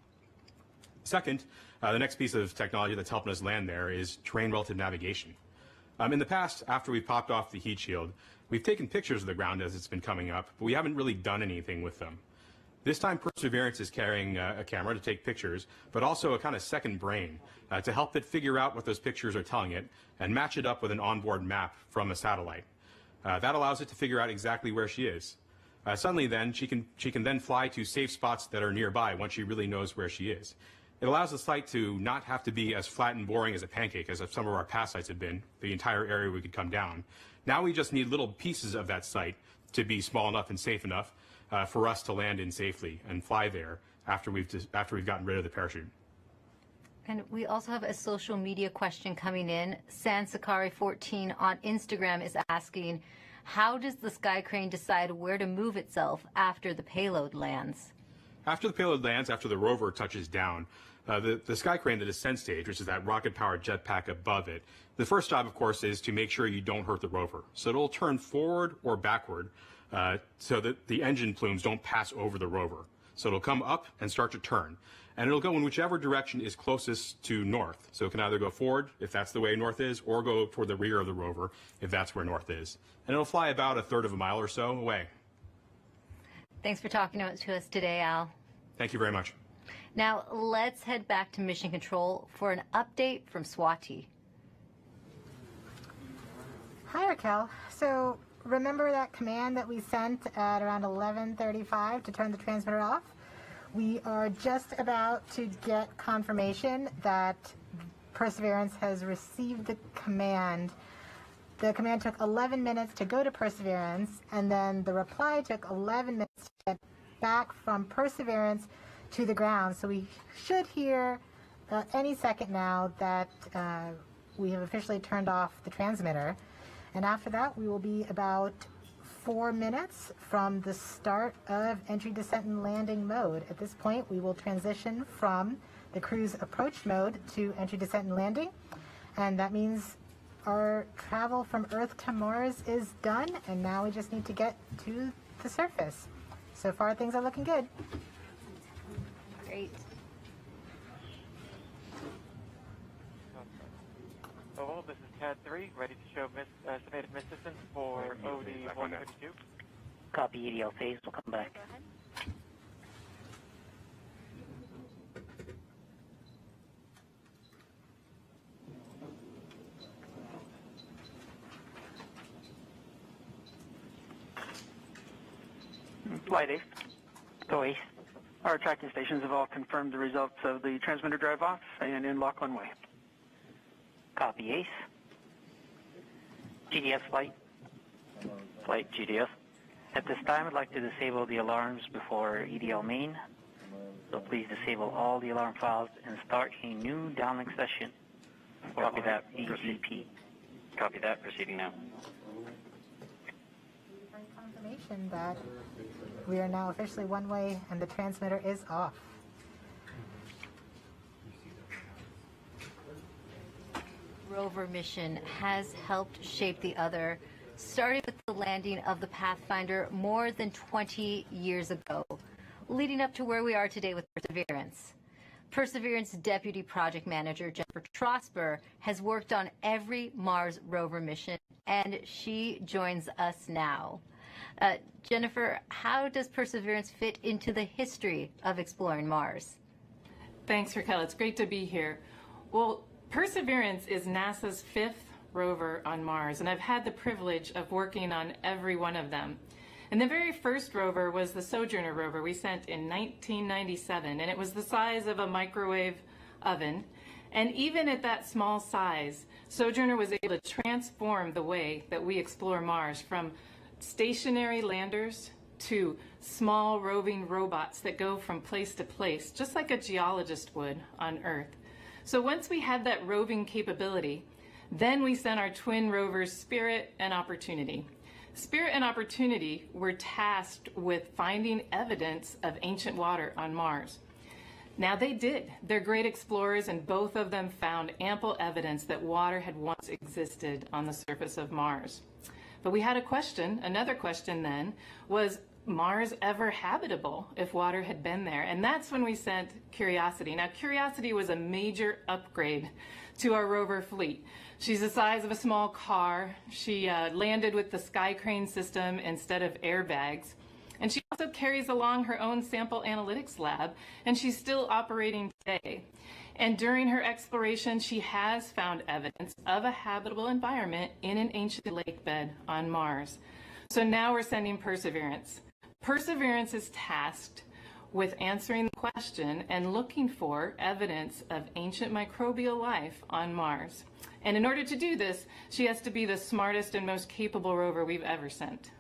Second, the next piece of technology that's helping us land there is terrain relative navigation. In the past, after we've popped off the heat shield, we've taken pictures of the ground as it's been coming up, but we haven't really done anything with them. This time, Perseverance is carrying a camera to take pictures, but also a kind of second brain to help it figure out what those pictures are telling it and match it up with an onboard map from a satellite. That allows it to figure out exactly where she is. Suddenly then, she can then fly to safe spots that are nearby once she really knows where she is. It allows the site to not have to be as flat and boring as a pancake as some of our past sites have been, the entire area we could come down. Now we just need little pieces of that site to be small enough and safe enough for us to land in safely and fly there after we've gotten rid of the parachute. And we also have a social media question coming in. Sansakari14 on Instagram is asking, how does the Sky Crane decide where to move itself after the payload lands? After the payload lands, after the rover touches down, the Sky Crane, the descent stage, which is that rocket-powered jetpack above it, the first job, of course, is to make sure you don't hurt the rover. So it'll turn forward or backward so that the engine plumes don't pass over the rover. So it'll come up and start to turn. And it'll go in whichever direction is closest to north. So it can either go forward, if that's the way north is, or go toward the rear of the rover, if that's where north is. And it'll fly about 1/3 of a mile or so away. Thanks for talking to us today, Al. Thank you very much. Now, let's head back to Mission Control for an update from Swati. Hi, Raquel. So remember that command that we sent at around 11:35 to turn the transmitter off? We are just about to get confirmation that Perseverance has received the command. The command took 11 minutes to go to Perseverance, and then the reply took 11 minutes to get back from Perseverance to the ground. So we should hear any second now that we have officially turned off the transmitter. And after that, we will be about 4 minutes from the start of entry, descent, and landing mode. At this point, we will transition from the cruise approach mode to entry, descent, and landing. And that means our travel from Earth to Mars is done, and now we just need to get to the surface. So far, things are looking good. Great. Oh, this is CAD 3, ready to show estimated miss distance for OD 132. Copy EDL phase, we'll come back. Flight Ace. Go Ace. Our tracking stations have all confirmed the results of the transmitter drive off and in lock one way. Copy Ace. GDS flight. Flight GDS. At this time, I'd like to disable the alarms before EDL main. So please disable all the alarm files and start a new downlink session. Copy that. EGP. Copy that. Proceeding now. Confirmation that We are now officially one way and the transmitter is off. Rover mission has helped shape the other, starting with the landing of the Pathfinder more than 20 years ago, leading up to where we are today with Perseverance. Perseverance Deputy Project Manager Jennifer Trosper has worked on every Mars rover mission, and she joins us now. Jennifer, how does Perseverance fit into the history of exploring Mars? Thanks, Raquel. It's great to be here. Well, Perseverance is NASA's 5th rover on Mars, and I've had the privilege of working on every one of them. And the very first rover was the Sojourner Rover we sent in 1997, and it was the size of a microwave oven. And even at that small size, Sojourner was able to transform the way that we explore Mars, from stationary landers to small roving robots that go from place to place, just like a geologist would on Earth. So once we had that roving capability, then we sent our twin rovers Spirit and Opportunity. Spirit and Opportunity were tasked with finding evidence of ancient water on Mars. Now they did. They're great explorers, and both of them found ample evidence that water had once existed on the surface of Mars. But we had a question. Another question then was, Mars ever habitable if water had been there? And that's when we sent Curiosity. Now, Curiosity was a major upgrade to our rover fleet. She's the size of a small car. She landed with the Sky Crane system instead of airbags. And she also carries along her own sample analytics lab, and she's still operating today. And during her exploration, she has found evidence of a habitable environment in an ancient lake bed on Mars. So now we're sending Perseverance. Perseverance is tasked with answering the question and looking for evidence of ancient microbial life on Mars. And in order to do this, she has to be the smartest and most capable rover we've ever sent.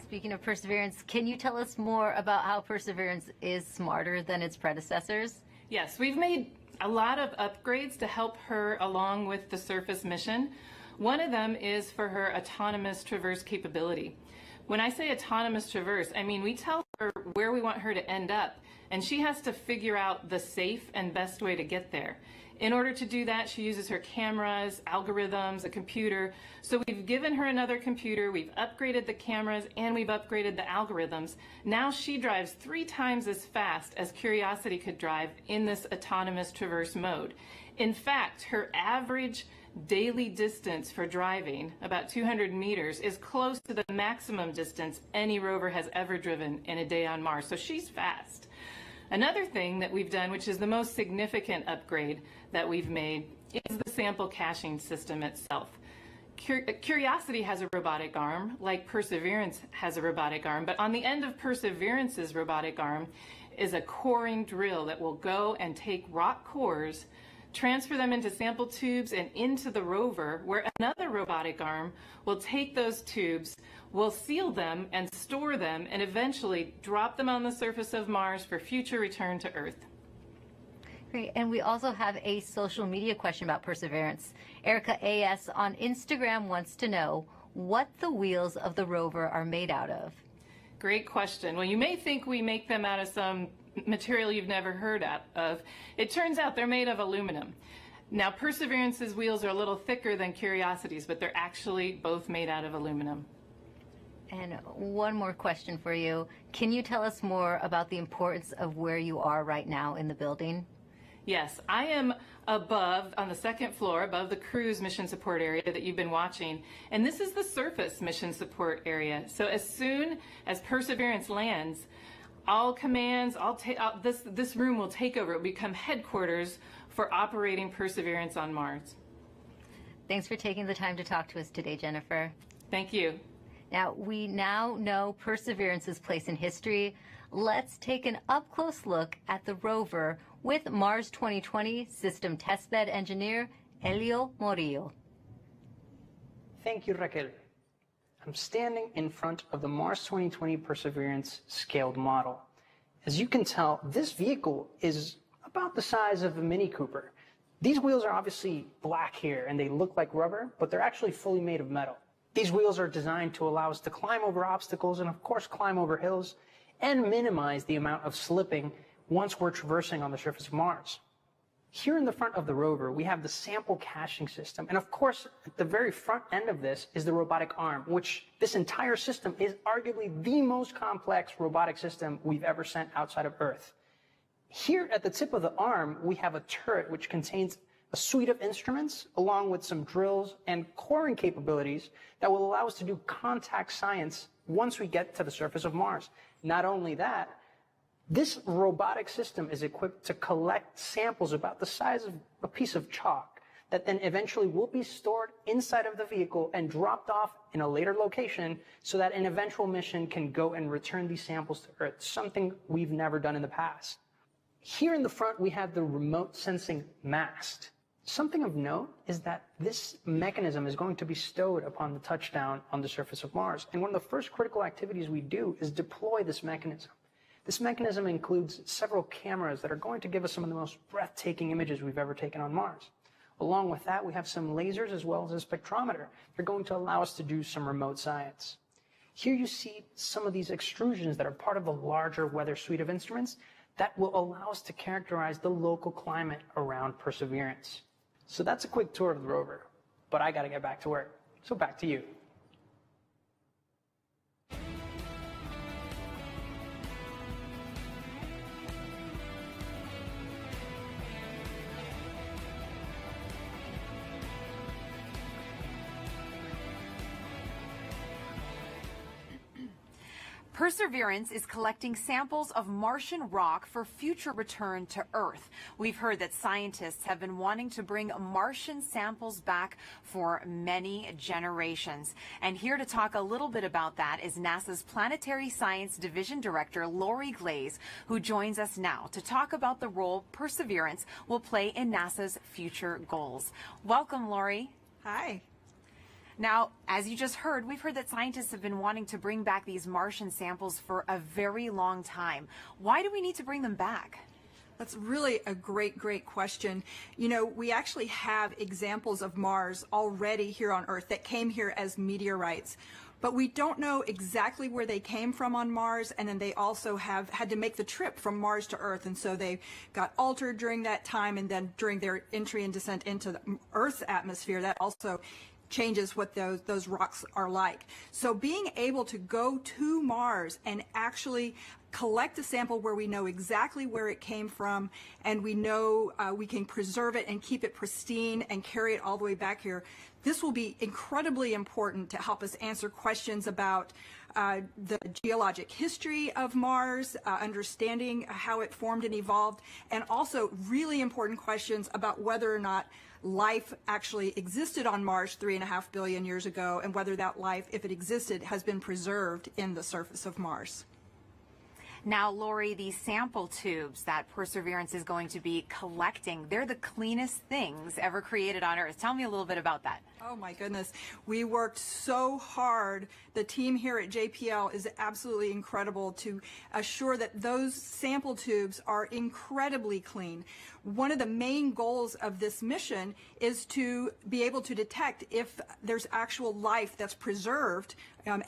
Speaking of Perseverance, can you tell us more about how Perseverance is smarter than its predecessors? Yes, we've made a lot of upgrades to help her along with the surface mission. One of them is for her autonomous traverse capability. When I say autonomous traverse, I mean we tell her where we want her to end up, and she has to figure out the safe and best way to get there. In order to do that, she uses her cameras, algorithms, a computer. So we've given her another computer, we've upgraded the cameras, and we've upgraded the algorithms. Now she drives 3 times as fast as Curiosity could drive in this autonomous traverse mode. In fact, her average daily distance for driving, about 200 meters, is close to the maximum distance any rover has ever driven in a day on Mars. So she's fast. Another thing that we've done, which is the most significant upgrade that we've made, is the sample caching system itself. Curiosity has a robotic arm, like Perseverance has a robotic arm, but on the end of Perseverance's robotic arm is a coring drill that will go and take rock cores, transfer them into sample tubes and into the rover, where another robotic arm will take those tubes, will seal them and store them, and eventually drop them on the surface of Mars for future return to Earth. Great, and we also have a social media question about Perseverance. Erica AS on Instagram wants to know what the wheels of the rover are made out of. Great question. Well, you may think we make them out of some material you've never heard of. It turns out they're made of aluminum. Now, Perseverance's wheels are a little thicker than Curiosity's, but they're actually both made out of aluminum. And one more question for you. Can you tell us more about the importance of where you are right now in the building? Yes, I am above, on the 2nd floor, above the cruise mission support area that you've been watching. And this is the surface mission support area. So as soon as Perseverance lands, all commands, this room will take over. It will become headquarters for operating Perseverance on Mars. Thanks for taking the time to talk to us today, Jennifer. Thank you. Now, we now know Perseverance's place in history. Let's take an up-close look at the rover with Mars 2020 System Testbed Engineer Elio Morillo. Thank you, Raquel. I'm standing in front of the Mars 2020 Perseverance scaled model. As you can tell, this vehicle is about the size of a Mini Cooper. These wheels are obviously black here and they look like rubber, but they're actually fully made of metal. These wheels are designed to allow us to climb over obstacles and, of course, climb over hills and minimize the amount of slipping once we're traversing on the surface of Mars. Here in the front of the rover, we have the sample caching system. And of course, at the very front end of this is the robotic arm, which this entire system is arguably the most complex robotic system we've ever sent outside of Earth. Here at the tip of the arm, we have a turret which contains a suite of instruments along with some drills and coring capabilities that will allow us to do contact science once we get to the surface of Mars. Not only that, this robotic system is equipped to collect samples about the size of a piece of chalk that then eventually will be stored inside of the vehicle and dropped off in a later location so that an eventual mission can go and return these samples to Earth, something we've never done in the past. Here in the front, we have the remote sensing mast. Something of note is that this mechanism is going to be stowed upon the touchdown on the surface of Mars. And one of the first critical activities we do is deploy this mechanism. This mechanism includes several cameras that are going to give us some of the most breathtaking images we've ever taken on Mars. Along with that, we have some lasers as well as a spectrometer. They're going to allow us to do some remote science. Here you see some of these extrusions that are part of the larger weather suite of instruments that will allow us to characterize the local climate around Perseverance. So that's a quick tour of the rover, but I got to get back to work. So back to you. Perseverance is collecting samples of Martian rock for future return to Earth. We've heard that scientists have been wanting to bring Martian samples back for many generations. And here to talk a little bit about that is NASA's Planetary Science Division Director, Lori Glaze, who joins us now to talk about the role Perseverance will play in NASA's future goals. Welcome, Lori. Hi. Now, as you just heard, we've heard that scientists have been wanting to bring back these Martian samples for a very long time. Why do we need to bring them back? That's really a great question. You know, we actually have examples of Mars already here on Earth that came here as meteorites. But we don't know exactly where they came from on Mars, and then they also have had to make the trip from Mars to Earth, and so they got altered during that time, and then during their entry and descent into the Earth's atmosphere, that also changes what those rocks are like. So being able to go to Mars and actually collect a sample where we know exactly where it came from, and we know we can preserve it and keep it pristine and carry it all the way back here, this will be incredibly important to help us answer questions about the geologic history of Mars, understanding how it formed and evolved, and also really important questions about whether or not life actually existed on Mars 3.5 billion years ago, and whether that life, if it existed, has been preserved in the surface of Mars. Now, Lori, these sample tubes that Perseverance is going to be collecting, they're the cleanest things ever created on Earth. Tell me a little bit about that. Oh my goodness. We worked so hard. The team here at JPL is absolutely incredible to assure that those sample tubes are incredibly clean. One of the main goals of this mission is to be able to detect if there's actual life that's preserved,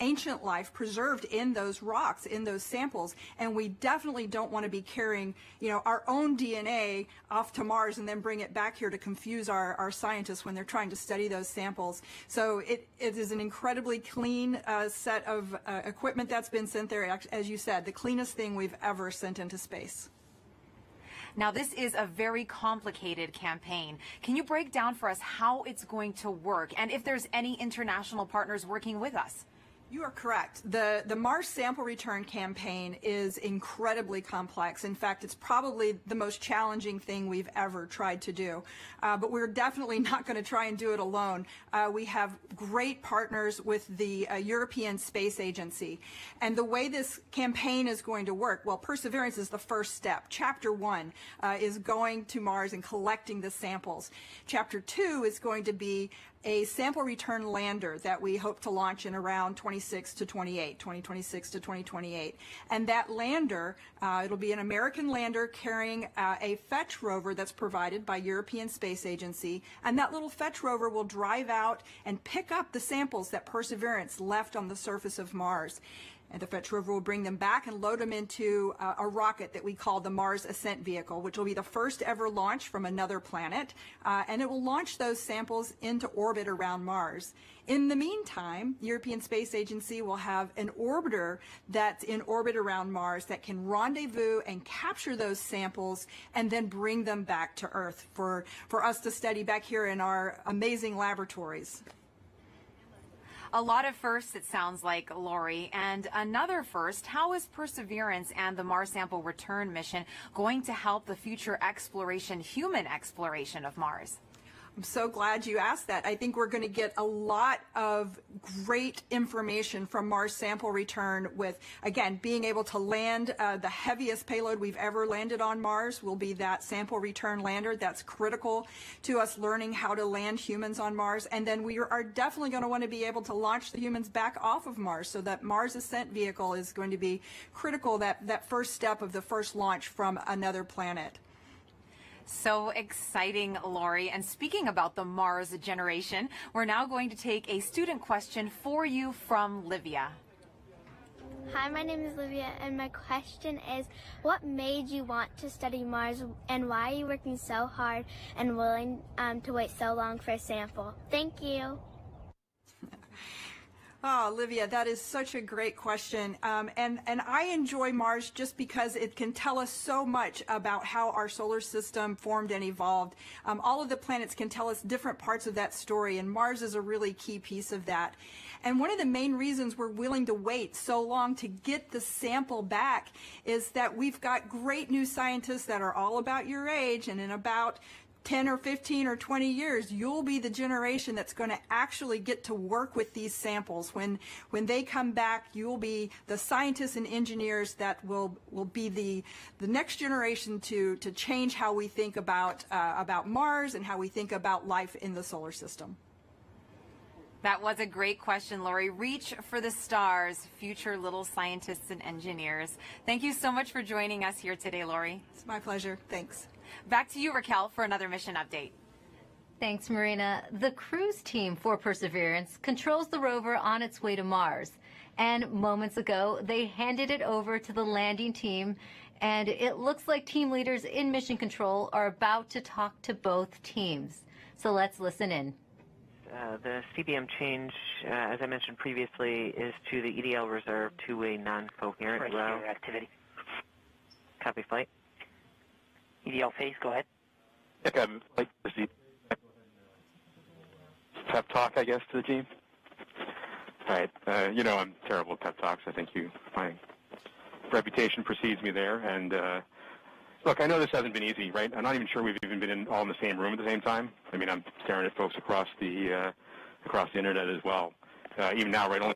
ancient life preserved in those rocks, in those samples. And we definitely don't want to be carrying, our own DNA off to Mars and then bring it back here to confuse our scientists when they're trying to study those samples. So it is an incredibly clean set of equipment that's been sent there. As you said, the cleanest thing we've ever sent into space. Now, this is a very complicated campaign. Can you break down for us how it's going to work, and if there's any international partners working with us? You are correct. The Mars sample return campaign is incredibly complex. In fact, it's probably the most challenging thing we've ever tried to do. But we're definitely not going to try and do it alone. We have great partners with the European Space Agency. And the way this campaign is going to work, well, Perseverance is the first step. Chapter 1 is going to Mars and collecting the samples. Chapter 2 is going to be a sample return lander that we hope to launch in around 2026 to 2028. And that lander, it'll be an American lander carrying a fetch rover that's provided by European Space Agency. And that little fetch rover will drive out and pick up the samples that Perseverance left on the surface of Mars. And the fetch rover will bring them back and load them into a rocket that we call the Mars Ascent Vehicle, which will be the first ever launch from another planet. And it will launch those samples into orbit around Mars. In the meantime, the European Space Agency will have an orbiter that's in orbit around Mars that can rendezvous and capture those samples and then bring them back to Earth for us to study back here in our amazing laboratories. A lot of firsts, it sounds like, Lori. And another first, how is Perseverance and the Mars Sample Return mission going to help the future exploration, human exploration of Mars? I'm so glad you asked that. I think we're going to get a lot of great information from Mars Sample Return with, again, being able to land the heaviest payload we've ever landed on Mars will be that Sample Return lander. That's critical to us learning how to land humans on Mars. And then we are definitely going to want to be able to launch the humans back off of Mars. So that Mars Ascent Vehicle is going to be critical, that first step of the first launch from another planet. So exciting, Lori. And speaking about the Mars generation, we're now going to take a student question for you from Livia. Hi, my name is Livia, and my question is, what made you want to study Mars, and why are you working so hard and willing to wait so long for a sample? Thank you. Oh, Olivia, that is such a great question. And I enjoy Mars just because it can tell us so much about how our solar system formed and evolved. All of the planets can tell us different parts of that story, and Mars is a really key piece of that. And one of the main reasons we're willing to wait so long to get the sample back is that we've got great new scientists that are all about your age, and in about 10 or 15 or 20 years, you'll be the generation that's going to actually get to work with these samples. When they come back, you'll be the scientists and engineers that will be the next generation to change how we think about Mars and how we think about life in the solar system. That was a great question, Lori. Reach for the stars, future little scientists and engineers. Thank you so much for joining us here today, Lori. It's my pleasure. Thanks. Back to you, Raquel, for another mission update. Thanks, Marina. The cruise team for Perseverance controls the rover on its way to Mars. And moments ago, they handed it over to the landing team. And it looks like team leaders in mission control are about to talk to both teams. So let's listen in. The CBM change, as I mentioned previously, is to the EDL reserve two-way non-coherent route. Activity. Copy flight. EDL phase, go ahead. I'd like to see pep talk, I guess, to the team. All right. I'm terrible at pep talks. I think my reputation precedes me there. And look, I know this hasn't been easy, right? I'm not even sure we've even been all in the same room at the same time. I mean, I'm staring at folks across the internet as well. Even now, right? Only.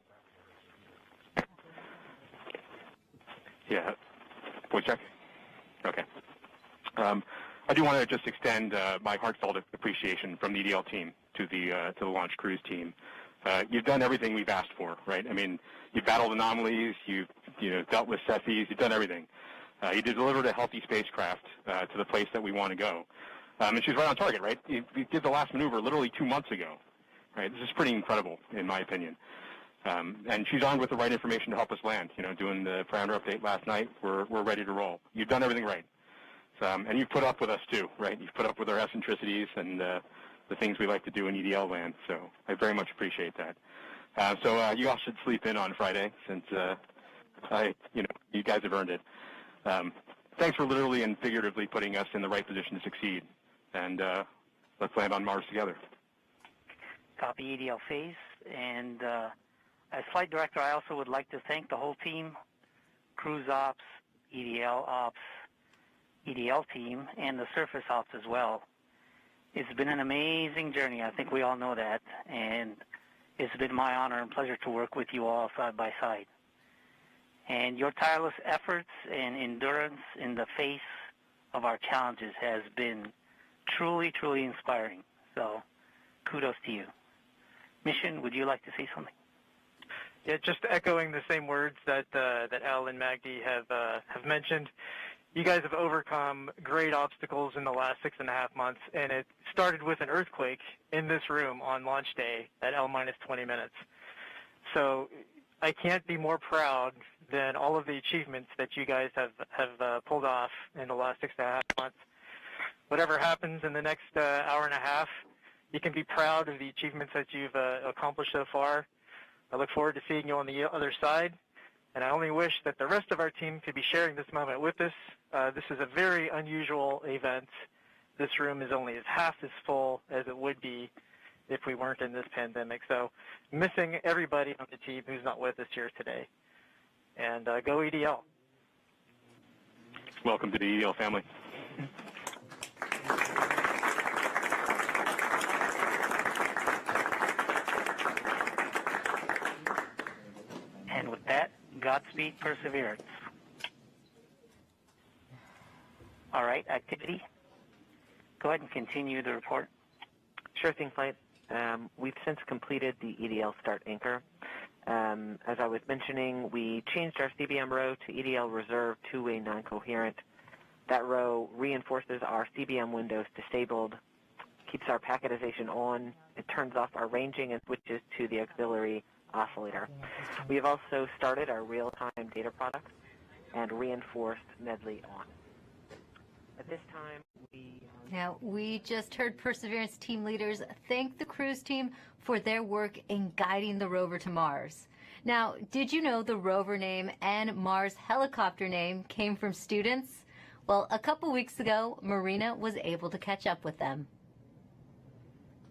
Yeah. Voice check. Okay. I do want to just extend my heartfelt appreciation from the EDL team to the launch cruise team. You've done everything we've asked for, right? I mean, you've battled anomalies, you've dealt with Cepheids, you've done everything. You delivered a healthy spacecraft to the place that we want to go, and she's right on target, right? You did the last maneuver literally 2 months ago, right? This is pretty incredible, in my opinion. And she's armed with the right information to help us land. Doing the parameter update last night, we're ready to roll. You've done everything right. And you've put up with us too, right? You've put up with our eccentricities and the things we like to do in EDL land. So I very much appreciate that. So you all should sleep in on Friday, since you guys have earned it. Thanks for literally and figuratively putting us in the right position to succeed. And let's land on Mars together. Copy EDL phase. And as flight director, I also would like to thank the whole team, cruise ops, EDL ops, EDL team, and the surface ops as well. It's been an amazing journey. I think we all know that. And it's been my honor and pleasure to work with you all side by side. And your tireless efforts and endurance in the face of our challenges has been truly, truly inspiring. So kudos to you. Mission, would you like to say something? Yeah, just echoing the same words that Al and Magdi have mentioned. You guys have overcome great obstacles in the last 6.5 months, and it started with an earthquake in this room on launch day at L-20 minutes. So I can't be more proud than all of the achievements that you guys have pulled off in the last 6.5 months. Whatever happens in the next hour and a half, you can be proud of the achievements that you've accomplished so far. I look forward to seeing you on the other side, and I only wish that the rest of our team could be sharing this moment with us. This is a very unusual event. This room is only half as full as it would be if we weren't in this pandemic. So missing everybody on the team who's not with us here today. And go EDL. Welcome to the EDL family. And with that, Godspeed Perseverance. All right, activity. Go ahead and continue the report. Sure thing, Flight. We've since completed the EDL start anchor. As I was mentioning, we changed our CBM row to EDL reserve two-way non-coherent. That row reinforces our CBM windows disabled, keeps our packetization on, it turns off our ranging and switches to the auxiliary oscillator. We have also started our real-time data product and reinforced Medley on. At this time, Now, we just heard Perseverance team leaders thank the cruise team for their work in guiding the rover to Mars. Now, did you know the rover name and Mars helicopter name came from students? Well, a couple weeks ago, Marina was able to catch up with them.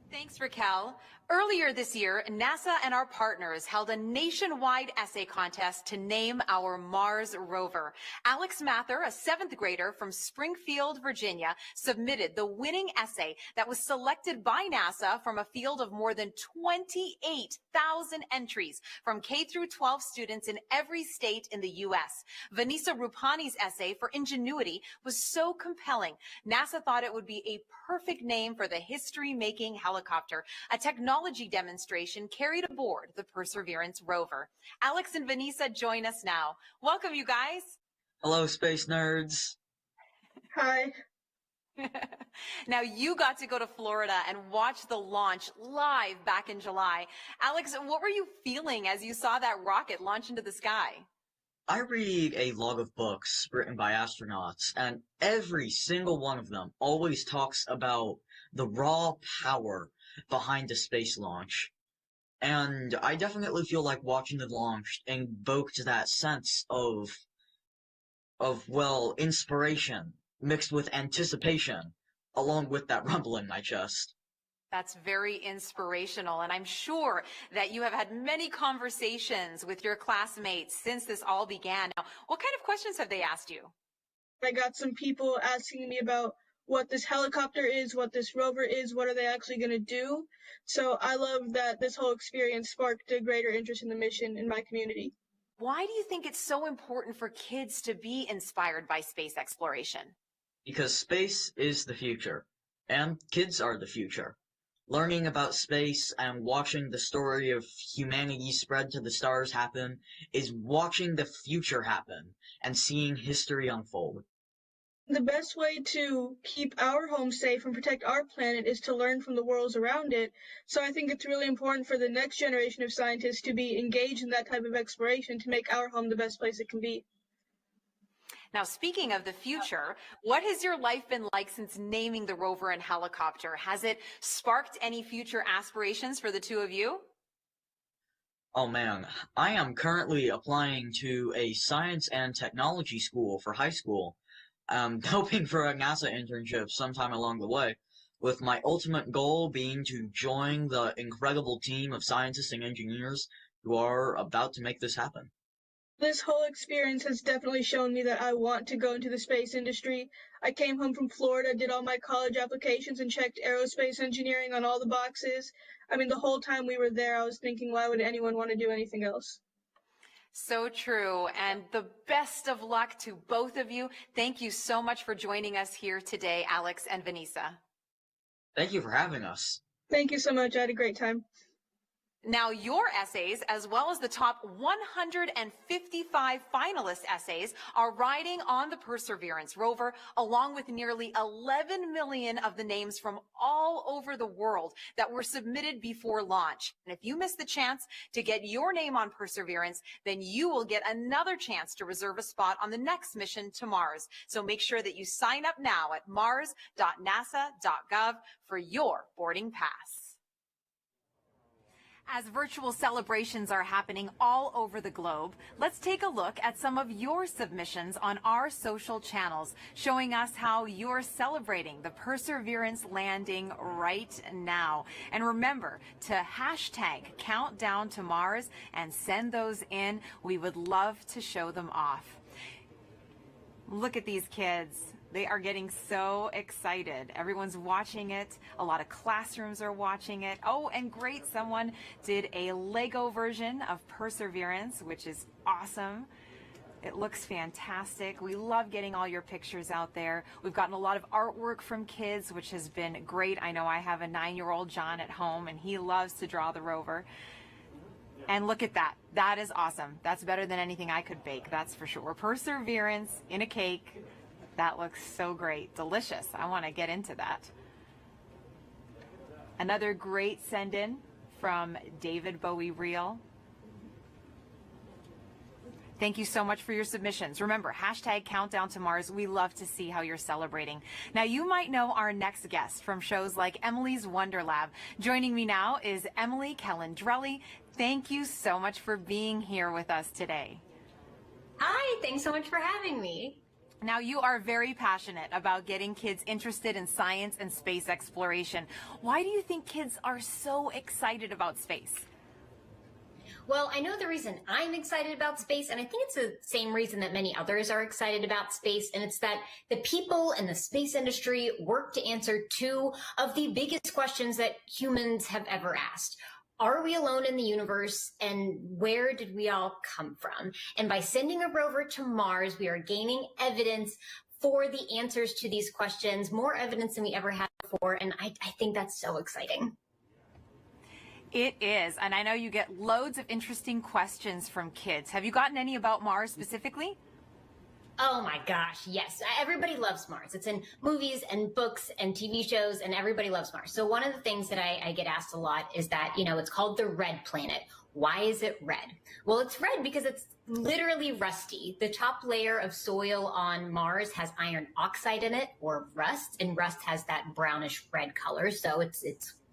Thanks, Raquel. Earlier this year, NASA and our partners held a nationwide essay contest to name our Mars rover. Alex Mather, a 7th grader from Springfield, Virginia, submitted the winning essay that was selected by NASA from a field of more than 28,000 entries from K through 12 students in every state in the U.S. Vanessa Rupani's essay for Ingenuity was so compelling, NASA thought it would be a perfect name for the history-making helicopter, a technology demonstration carried aboard the Perseverance rover. Alex and Vanessa join us now. Welcome, you guys. Hello, space nerds. Hi. Now, you got to go to Florida and watch the launch live back in July. Alex, what were you feeling as you saw that rocket launch into the sky? I read a log of books written by astronauts, and every single one of them always talks about the raw power behind the space launch. And I definitely feel like watching the launch invoked that sense of inspiration mixed with anticipation, along with that rumble in my chest. That's very inspirational, and I'm sure that you have had many conversations with your classmates since this all began. Now, what kind of questions have they asked you? I got some people asking me about what this helicopter is, what this rover is, what are they actually going to do. So I love that this whole experience sparked a greater interest in the mission in my community. Why do you think it's so important for kids to be inspired by space exploration? Because space is the future, and kids are the future. Learning about space and watching the story of humanity spread to the stars happen is watching the future happen and seeing history unfold. The best way to keep our home safe and protect our planet is to learn from the worlds around it. So I think it's really important for the next generation of scientists to be engaged in that type of exploration to make our home the best place it can be. Now, speaking of the future, what has your life been like since naming the rover and helicopter? Has it sparked any future aspirations for the two of you? Oh man, I am currently applying to a science and technology school for high school. I'm hoping for a NASA internship sometime along the way, with my ultimate goal being to join the incredible team of scientists and engineers who are about to make this happen. This whole experience has definitely shown me that I want to go into the space industry. I came home from Florida, did all my college applications, and checked aerospace engineering on all the boxes. I mean, the whole time we were there, I was thinking, why would anyone want to do anything else? So true, and the best of luck to both of you. Thank you so much for joining us here today, Alex and Vanessa. Thank you for having us. Thank you so much. I had a great time. Now, your essays, as well as the top 155 finalist essays, are riding on the Perseverance rover, along with nearly 11 million of the names from all over the world that were submitted before launch. And if you miss the chance to get your name on Perseverance, then you will get another chance to reserve a spot on the next mission to Mars. So make sure that you sign up now at mars.nasa.gov for your boarding pass. As virtual celebrations are happening all over the globe, let's take a look at some of your submissions on our social channels, showing us how you're celebrating the Perseverance landing right now. And remember to hashtag Countdown to Mars and send those in. We would love to show them off. Look at these kids. They are getting so excited. Everyone's watching it. A lot of classrooms are watching it. Oh, and great, someone did a Lego version of Perseverance, which is awesome. It looks fantastic. We love getting all your pictures out there. We've gotten a lot of artwork from kids, which has been great. I know I have a 9-year-old John at home, and he loves to draw the rover. And look at that. That is awesome. That's better than anything I could bake, that's for sure. Perseverance in a cake. That looks so great. Delicious. I want to get into that. Another great send-in from David Bowie Reel. Thank you so much for your submissions. Remember, hashtag Countdown to Mars. We love to see how you're celebrating. Now, you might know our next guest from shows like Emily's Wonder Lab. Joining me now is Emily Calandrelli. Thank you so much for being here with us today. Hi, thanks so much for having me. Now, you are very passionate about getting kids interested in science and space exploration. Why do you think kids are so excited about space? Well, I know the reason I'm excited about space, and I think it's the same reason that many others are excited about space, and it's that the people in the space industry work to answer two of the biggest questions that humans have ever asked. Are we alone in the universe, and where did we all come from? And by sending a rover to Mars, we are gaining evidence for the answers to these questions, more evidence than we ever had before, and I think that's so exciting. It is, and I know you get loads of interesting questions from kids. Have you gotten any about Mars specifically? Oh my gosh, yes. Everybody loves Mars. It's in movies and books and TV shows, and everybody loves Mars. So one of the things that I get asked a lot is that, it's called the red planet. Why is it red? Well, it's red because it's literally rusty. The top layer of soil on Mars has iron oxide in it, or rust, and rust has that brownish red color. So it's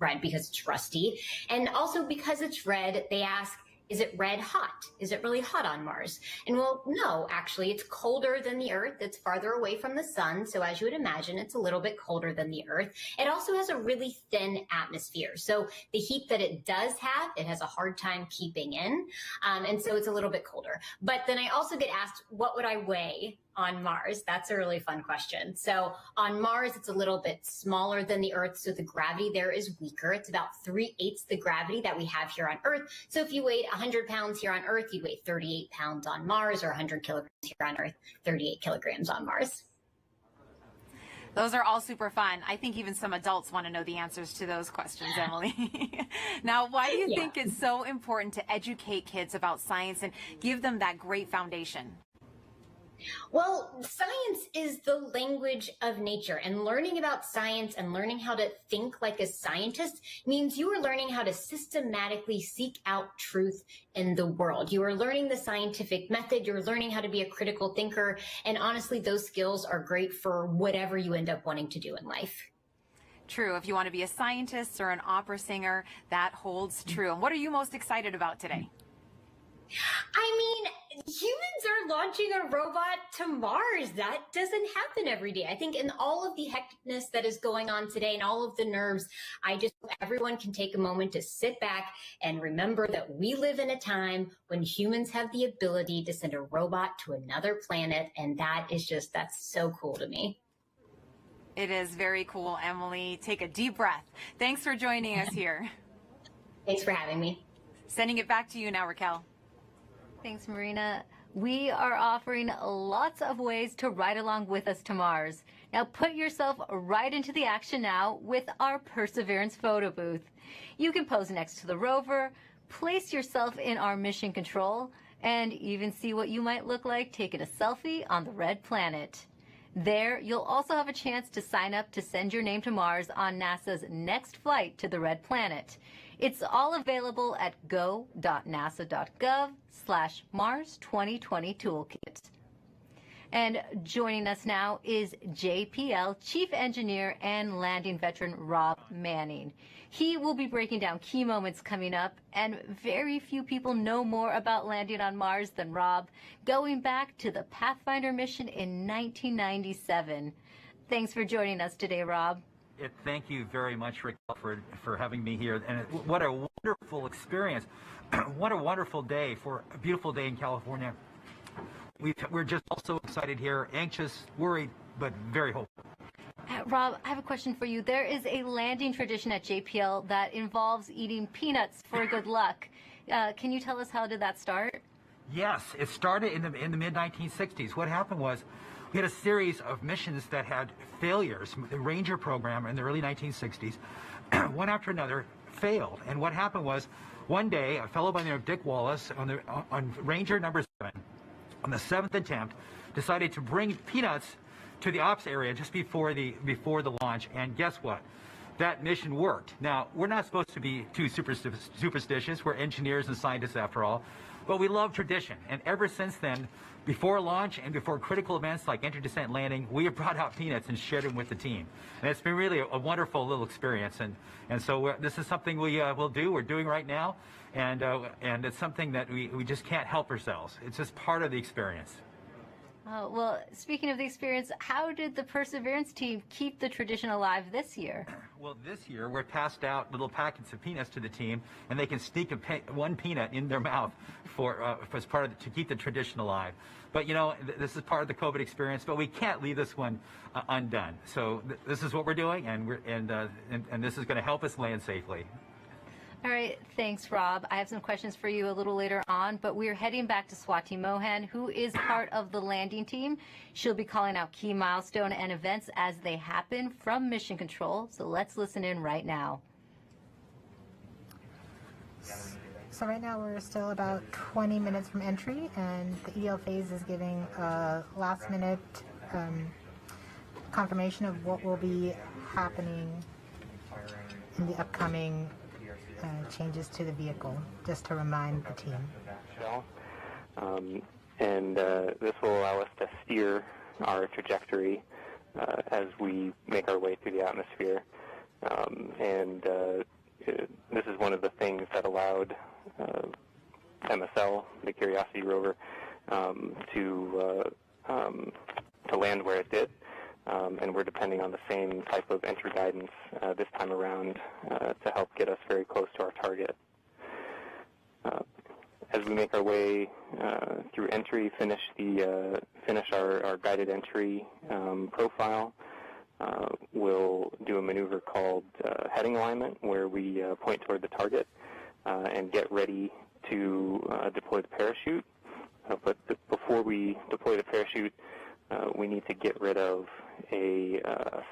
red because it's rusty. And also because it's red, they ask, is it red hot? Is it really hot on Mars? And well, no, actually, it's colder than the Earth. It's farther away from the sun. So as you would imagine, it's a little bit colder than the Earth. It also has a really thin atmosphere. So the heat that it does have, it has a hard time keeping in. And so it's a little bit colder. But then I also get asked, what would I weigh on Mars? That's a really fun question. So on Mars, it's a little bit smaller than the Earth, so the gravity there is weaker. It's about 3/8 the gravity that we have here on Earth. So if you weighed 100 pounds here on Earth, you'd weigh 38 pounds on Mars, or 100 kilograms here on Earth, 38 kilograms on Mars. Those are all super fun. I think even some adults want to know the answers to those questions, Emily. Now, why do you think it's so important to educate kids about science and give them that great foundation? Well, science is the language of nature, and learning about science and learning how to think like a scientist means you are learning how to systematically seek out truth in the world. You are learning the scientific method, you're learning how to be a critical thinker, and honestly, those skills are great for whatever you end up wanting to do in life. True. If you want to be a scientist or an opera singer, that holds true. And what are you most excited about today? I mean, humans are launching a robot to Mars. That doesn't happen every day. I think in all of the hecticness that is going on today and all of the nerves, I just hope everyone can take a moment to sit back and remember that we live in a time when humans have the ability to send a robot to another planet. And that's so cool to me. It is very cool, Emily. Take a deep breath. Thanks for joining us here. Thanks for having me. Sending it back to you now, Raquel. Thanks, Marina. We are offering lots of ways to ride along with us to Mars. Now put yourself right into the action now with our Perseverance photo booth. You can pose next to the rover, place yourself in our mission control and even see what you might look like taking a selfie on the red planet. There, you'll also have a chance to sign up to send your name to Mars on NASA's next flight to the red planet. It's all available at go.nasa.gov/Mars 2020 Toolkit. And joining us now is JPL Chief Engineer and Landing Veteran Rob Manning. He will be breaking down key moments coming up, and very few people know more about landing on Mars than Rob, going back to the Pathfinder mission in 1997. Thanks for joining us today, Rob. Thank you very much, Raquel, for having me here. And what a wonderful experience. What a wonderful day for a beautiful day in California. We're just also excited here, anxious, worried, but very hopeful. Rob, I have a question for you. There is a landing tradition at JPL that involves eating peanuts for good luck. Can you tell us how did that start? Yes, it started in the mid-1960s. What happened was we had a series of missions that had failures. The Ranger program in the early 1960s, one after another, failed. And what happened was one day a fellow by the name of Dick Wallace on Ranger number 7, on the 7th attempt, decided to bring peanuts to the ops area just before the launch, and guess what? That mission worked. Now, we're not supposed to be too superstitious. We're engineers and scientists after all, but we love tradition. And ever since then, before launch and before critical events like entry, descent, landing, we have brought out peanuts and shared them with the team. And it's been really a wonderful little experience. And so this is something we're doing right now. And it's something that we just can't help ourselves. It's just part of the experience. Oh, well, speaking of the experience, how did the Perseverance team keep the tradition alive this year? Well, this year we're passed out little packets of peanuts to the team, and they can sneak one peanut in their mouth as part of to keep the tradition alive. But you know, this is part of the COVID experience, but we can't leave this one undone. So this is what we're doing, and this is going to help us land safely. All right, thanks, Rob. I have some questions for you a little later on, but we're heading back to Swati Mohan, who is part of the landing team. She'll be calling out key milestone and events as they happen from Mission Control. So let's listen in right now. So right now we're still about 20 minutes from entry, and the EL phase is giving a last-minute confirmation of what will be happening in the upcoming changes to the vehicle, just to remind the team. This will allow us to steer our trajectory as we make our way through the atmosphere. This is one of the things that allowed MSL, the Curiosity rover, to land where it did. And we're depending on the same type of entry guidance this time around to help get us very close to our target. As we make our way through entry, finish our guided entry profile, we'll do a maneuver called heading alignment, where we point toward the target and get ready to deploy the parachute. But before we deploy the parachute, we need to get rid of a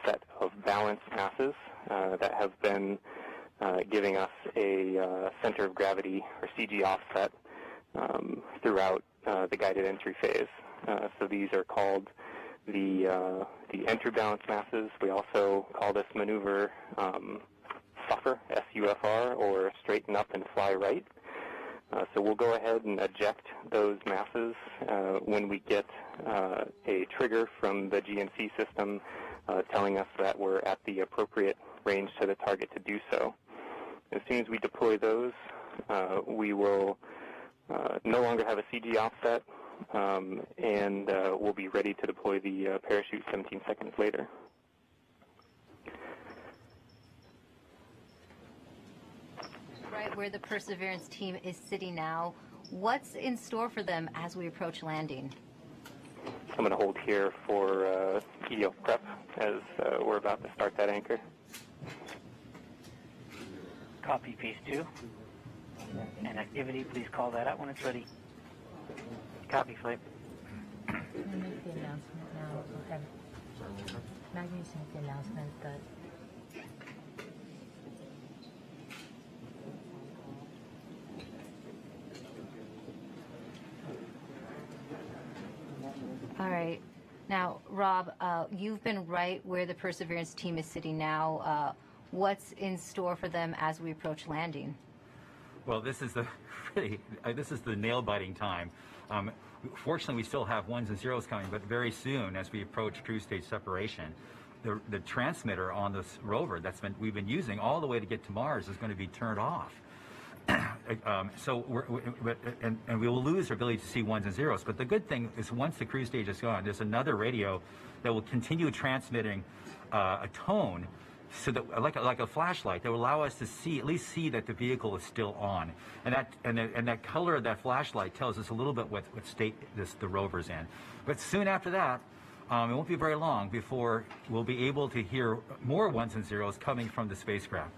set of balanced masses that have been giving us a center of gravity, or CG offset, throughout the guided entry phase. So these are called the entry balance masses. We also call this maneuver SUFR, S-U-F-R, or straighten up and fly right. So we'll go ahead and eject those masses when we get a trigger from the GNC system telling us that we're at the appropriate range to the target to do so. As soon as we deploy those, we will no longer have a CG offset, and we'll be ready to deploy the parachute 17 seconds later. Right where the Perseverance team is sitting now, what's in store for them as we approach landing? I'm going to hold here for EDL prep as we're about to start that anchor. Copy, Phase 2. And activity, please call that out when it's ready. Copy, Flight. I'm going to make the announcement now. Okay. Maggie's make the announcement that Rob, you've been right where the Perseverance team is sitting now. What's in store for them as we approach landing? Well, this is the nail-biting time. Fortunately, we still have ones and zeros coming, but very soon, as we approach cruise stage separation, the transmitter on this rover we've been using all the way to get to Mars is going to be turned off. So we will lose our ability to see ones and zeros. But the good thing is, once the cruise stage is gone, there's another radio that will continue transmitting a tone, so that like a flashlight, that will allow us to at least see that the vehicle is still on, and that color of that flashlight tells us a little bit what state the rover's in. But soon after that, it won't be very long before we'll be able to hear more ones and zeros coming from the spacecraft.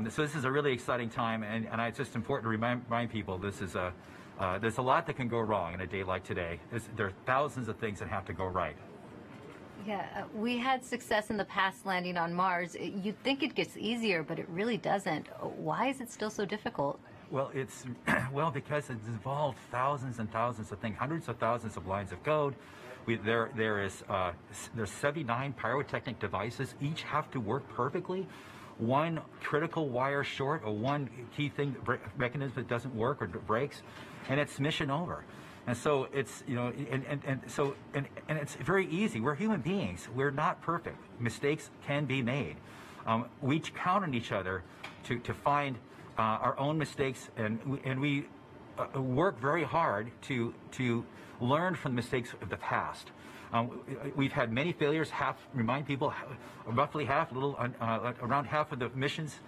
So this is a really exciting time, and it's just important to remind people there's a lot that can go wrong in a day like today. There are thousands of things that have to go right. Yeah, we had success in the past landing on Mars. You'd think it gets easier, but it really doesn't. Why is it still so difficult? Well, because it's involved thousands and thousands of things, hundreds of thousands of lines of code. There's 79 pyrotechnic devices. Each have to work perfectly. One critical wire short, or one key thing mechanism that doesn't work or breaks, and it's mission over. And so it's, and it's very easy. We're human beings. We're not perfect. Mistakes can be made. We count on each other to find our own mistakes, and we work very hard to learn from the mistakes of the past. We've had many failures. Remind people, roughly half, around half of the missions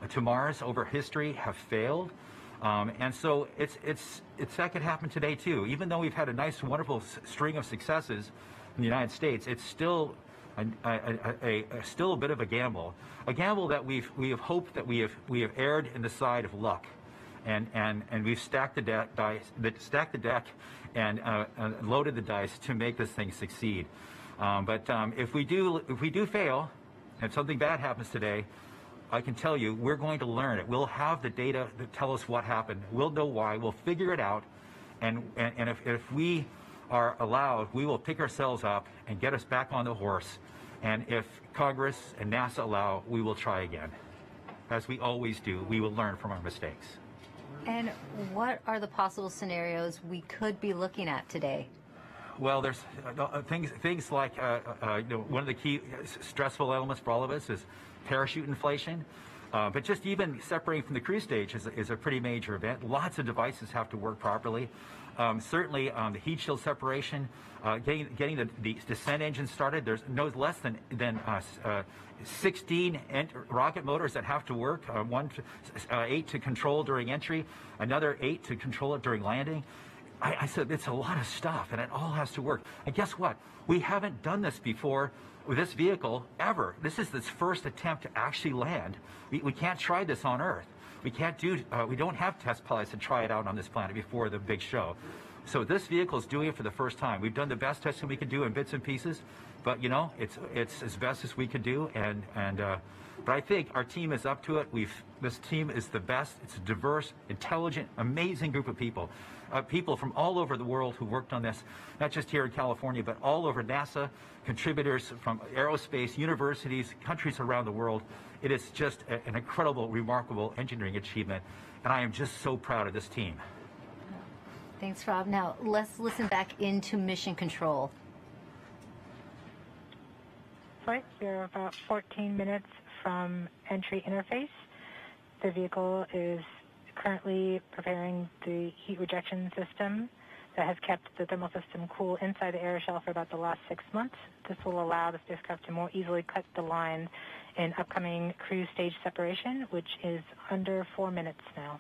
to Mars over history have failed. And so that could happen today too. Even though we've had a nice, wonderful string of successes in the United States, it's still still a bit of a gamble that we have hoped that we have erred in the side of luck, and we've stacked the deck and loaded the dice to make this thing succeed. But if we do fail, and something bad happens today, I can tell you, we're going to learn it. We'll have the data that tell us what happened. We'll know why. We'll figure it out. And if we are allowed, we will pick ourselves up and get us back on the horse. And if Congress and NASA allow, we will try again. As we always do, we will learn from our mistakes. And what are the possible scenarios we could be looking at today? Well, there's things like one of the key stressful elements for all of us is parachute inflation. But just even separating from the cruise stage is a pretty major event. Lots of devices have to work properly. Certainly, the heat shield separation, getting the descent engine started. There's no less than 16 rocket motors that have to work. 8 to control during entry, another 8 to control it during landing. I said it's a lot of stuff, and it all has to work. And guess what? We haven't done this before with this vehicle ever. This is its first attempt to actually land. We can't try this on Earth. We can't we don't have test pilots to try it out on this planet before the big show. So this vehicle is doing it for the first time. We've done the best testing we can do in bits and pieces, but it's as best as we could do. But I think our team is up to it. This team is the best. It's a diverse, intelligent, amazing group of people. People from all over the world who worked on this, not just here in California, but all over NASA, contributors from aerospace, universities, countries around the world. It is just an incredible, remarkable engineering achievement, and I am just so proud of this team. Thanks, Rob. Now, let's listen back into Mission Control. Right, we're about 14 minutes from entry interface. The vehicle is currently preparing the heat rejection system that has kept the thermal system cool inside the air shell for about the last 6 months. This will allow the spacecraft to more easily cut the line in upcoming cruise stage separation, which is under 4 minutes now.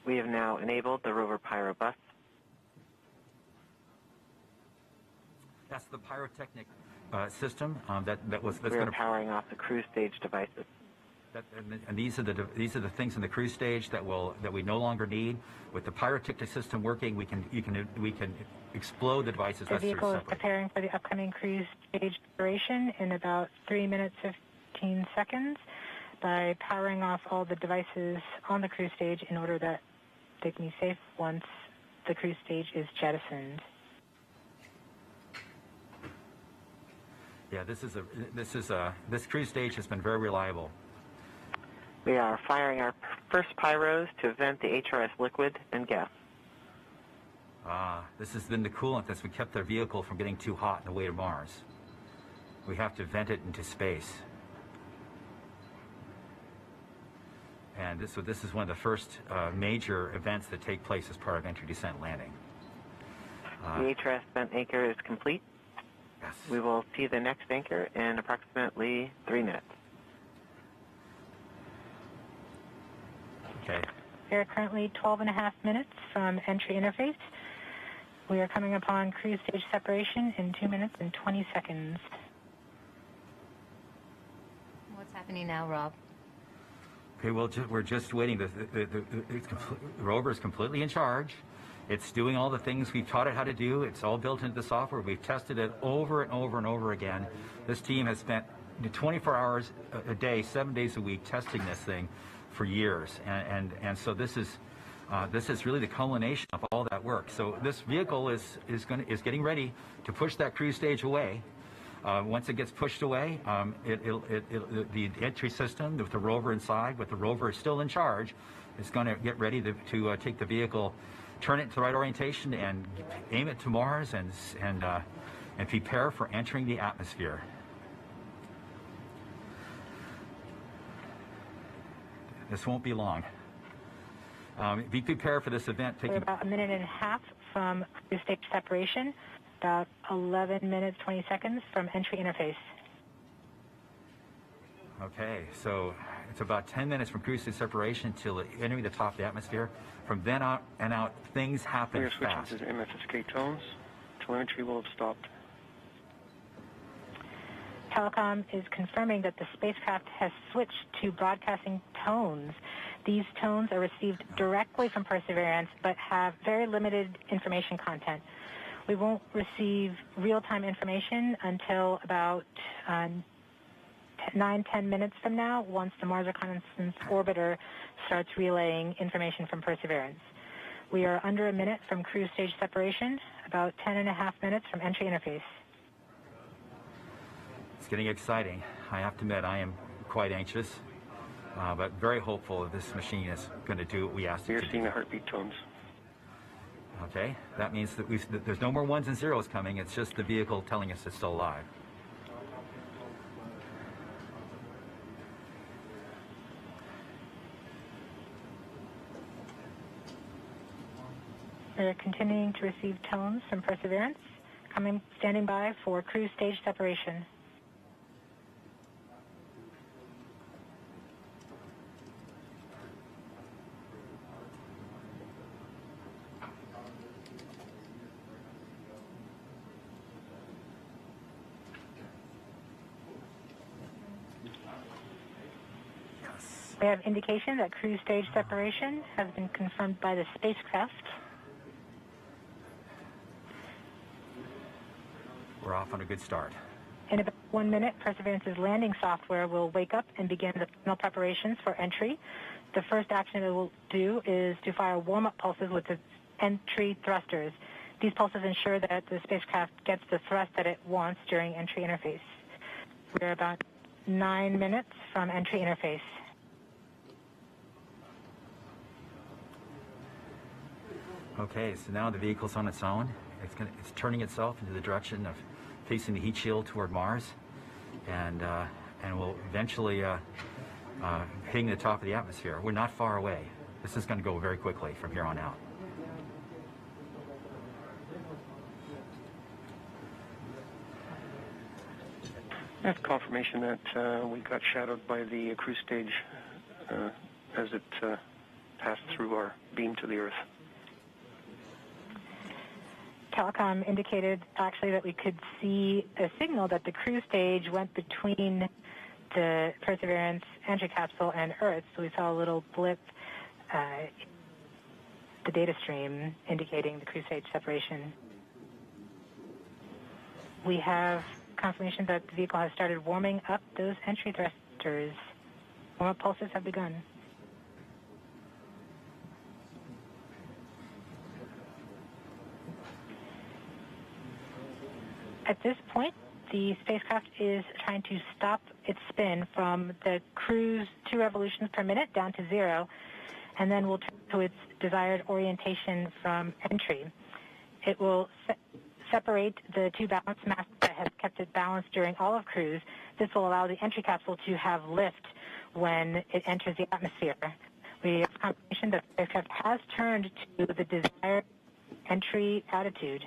We have now enabled the Rover Pyro Bus. That's the pyrotechnic system that's going to powering off the cruise stage devices. And these are the things in the cruise stage that we no longer need. With the pyrotechnic system working, we can explode the devices. The vehicle is preparing for the upcoming cruise stage separation in about 3 minutes 15 seconds by powering off all the devices on the cruise stage in order that Take me safe once the cruise stage is jettisoned. Yeah, this cruise stage has been very reliable. We are firing our first pyros to vent the HRS liquid and gas. This has been the coolant that's kept the vehicle from getting too hot on the way to Mars. We have to vent it into space. And this is one of the first major events that take place as part of entry, descent, landing. The HRS vent anchor is complete. Yes. We will see the next anchor in approximately 3 minutes. Okay. We are currently 12.5 minutes from entry interface. We are coming upon cruise stage separation in 2 minutes and 20 seconds. What's happening now, Rob? Okay, well, we're just waiting. The rover is completely in charge. It's doing all the things we've taught it how to do. It's all built into the software. We've tested it over and over and over again. This team has spent 24 hours a day, 7 days a week, testing this thing for years. And so this is really the culmination of all that work. So this vehicle is getting ready to push that cruise stage away. Once it gets pushed away, the entry system with the rover inside, with the rover still in charge, is going to get ready to take the vehicle, turn it to the right orientation, and aim it to Mars, and prepare for entering the atmosphere. This won't be long. Be prepared for this event. We're about 1.5 minutes from cruise stage separation, about 11 minutes, 20 seconds from entry interface. Okay, so it's about 10 minutes from cruise stage separation till entering the top of the atmosphere. From then on and out, things happen We are fast. switching to MFSK tones. Telemetry will have stopped. Telecom is confirming that the spacecraft has switched to broadcasting tones. These tones are received directly from Perseverance, but have very limited information content. We won't receive real-time information until about 9-10 minutes from now, once the Mars Reconnaissance Orbiter starts relaying information from Perseverance. We are under 1 minute from cruise stage separation, about 10.5 minutes from entry interface. It's getting exciting. I have to admit, I am quite anxious, but very hopeful that this machine is going to do what we asked it to do. We are seeing the heartbeat tones. Okay, that means that there's no more ones and zeros coming. It's just the vehicle telling us it's still alive. We're continuing to receive tones from Perseverance, standing by for cruise stage separation. We have indication that cruise stage separation has been confirmed by the spacecraft. We're off on a good start. In about 1 minute, Perseverance's landing software will wake up and begin the final preparations for entry. The first action it will do is to fire warm-up pulses with its entry thrusters. These pulses ensure that the spacecraft gets the thrust that it wants during entry interface. We're about 9 minutes from entry interface. Okay, so now the vehicle's on its own. It's turning itself into the direction of facing the heat shield toward Mars, and will eventually hitting the top of the atmosphere. We're not far away. This is going to go very quickly from here on out. That's confirmation that we got shadowed by the cruise stage as it passed through our beam to the Earth. Telecom indicated actually that we could see a signal that the cruise stage went between the Perseverance entry capsule and Earth. So we saw a little blip, the data stream indicating the cruise stage separation. We have confirmation that the vehicle has started warming up those entry thrusters. Warm-up pulses have begun. At this point, the spacecraft is trying to stop its spin from the cruise 2 revolutions per minute down to 0, and then will turn to its desired orientation from entry. It will separate the 2 balance masses that has kept it balanced during all of cruise. This will allow the entry capsule to have lift when it enters the atmosphere. We have confirmation that the spacecraft has turned to the desired entry attitude.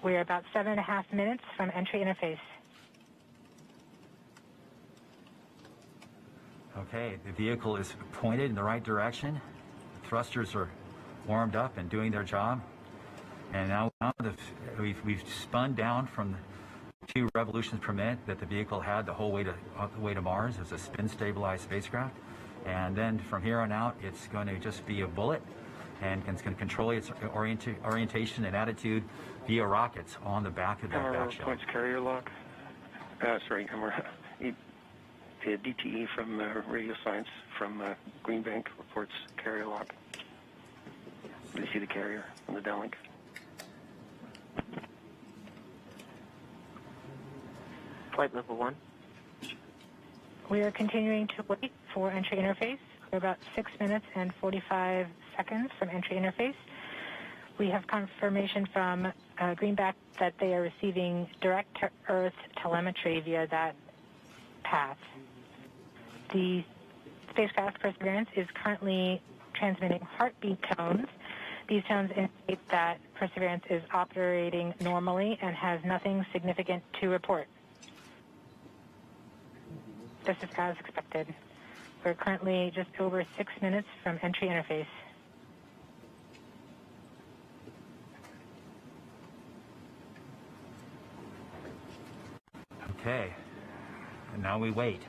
We are about 7.5 minutes from entry interface. Okay, the vehicle is pointed in the right direction. The thrusters are warmed up and doing their job. And now we've spun down from the 2 revolutions per minute that the vehicle had the whole way to Mars. It's a spin-stabilized spacecraft. And then from here on out, it's going to just be a bullet, and it's going to control its orientation and attitude via rockets on the back of that back shell. Points carrier lock. The DTE from Radio Science from Green Bank reports carrier lock. Do you see the carrier on the downlink? Flight level 1. We are continuing to wait for entry interface. We're about 6 minutes and 45 seconds from entry interface. We have confirmation from Greenback that they are receiving direct-to-Earth telemetry via that path. The spacecraft Perseverance is currently transmitting heartbeat tones. These tones indicate that Perseverance is operating normally and has nothing significant to report. This is as expected. We're currently just over 6 minutes from entry interface. Okay, and now we wait.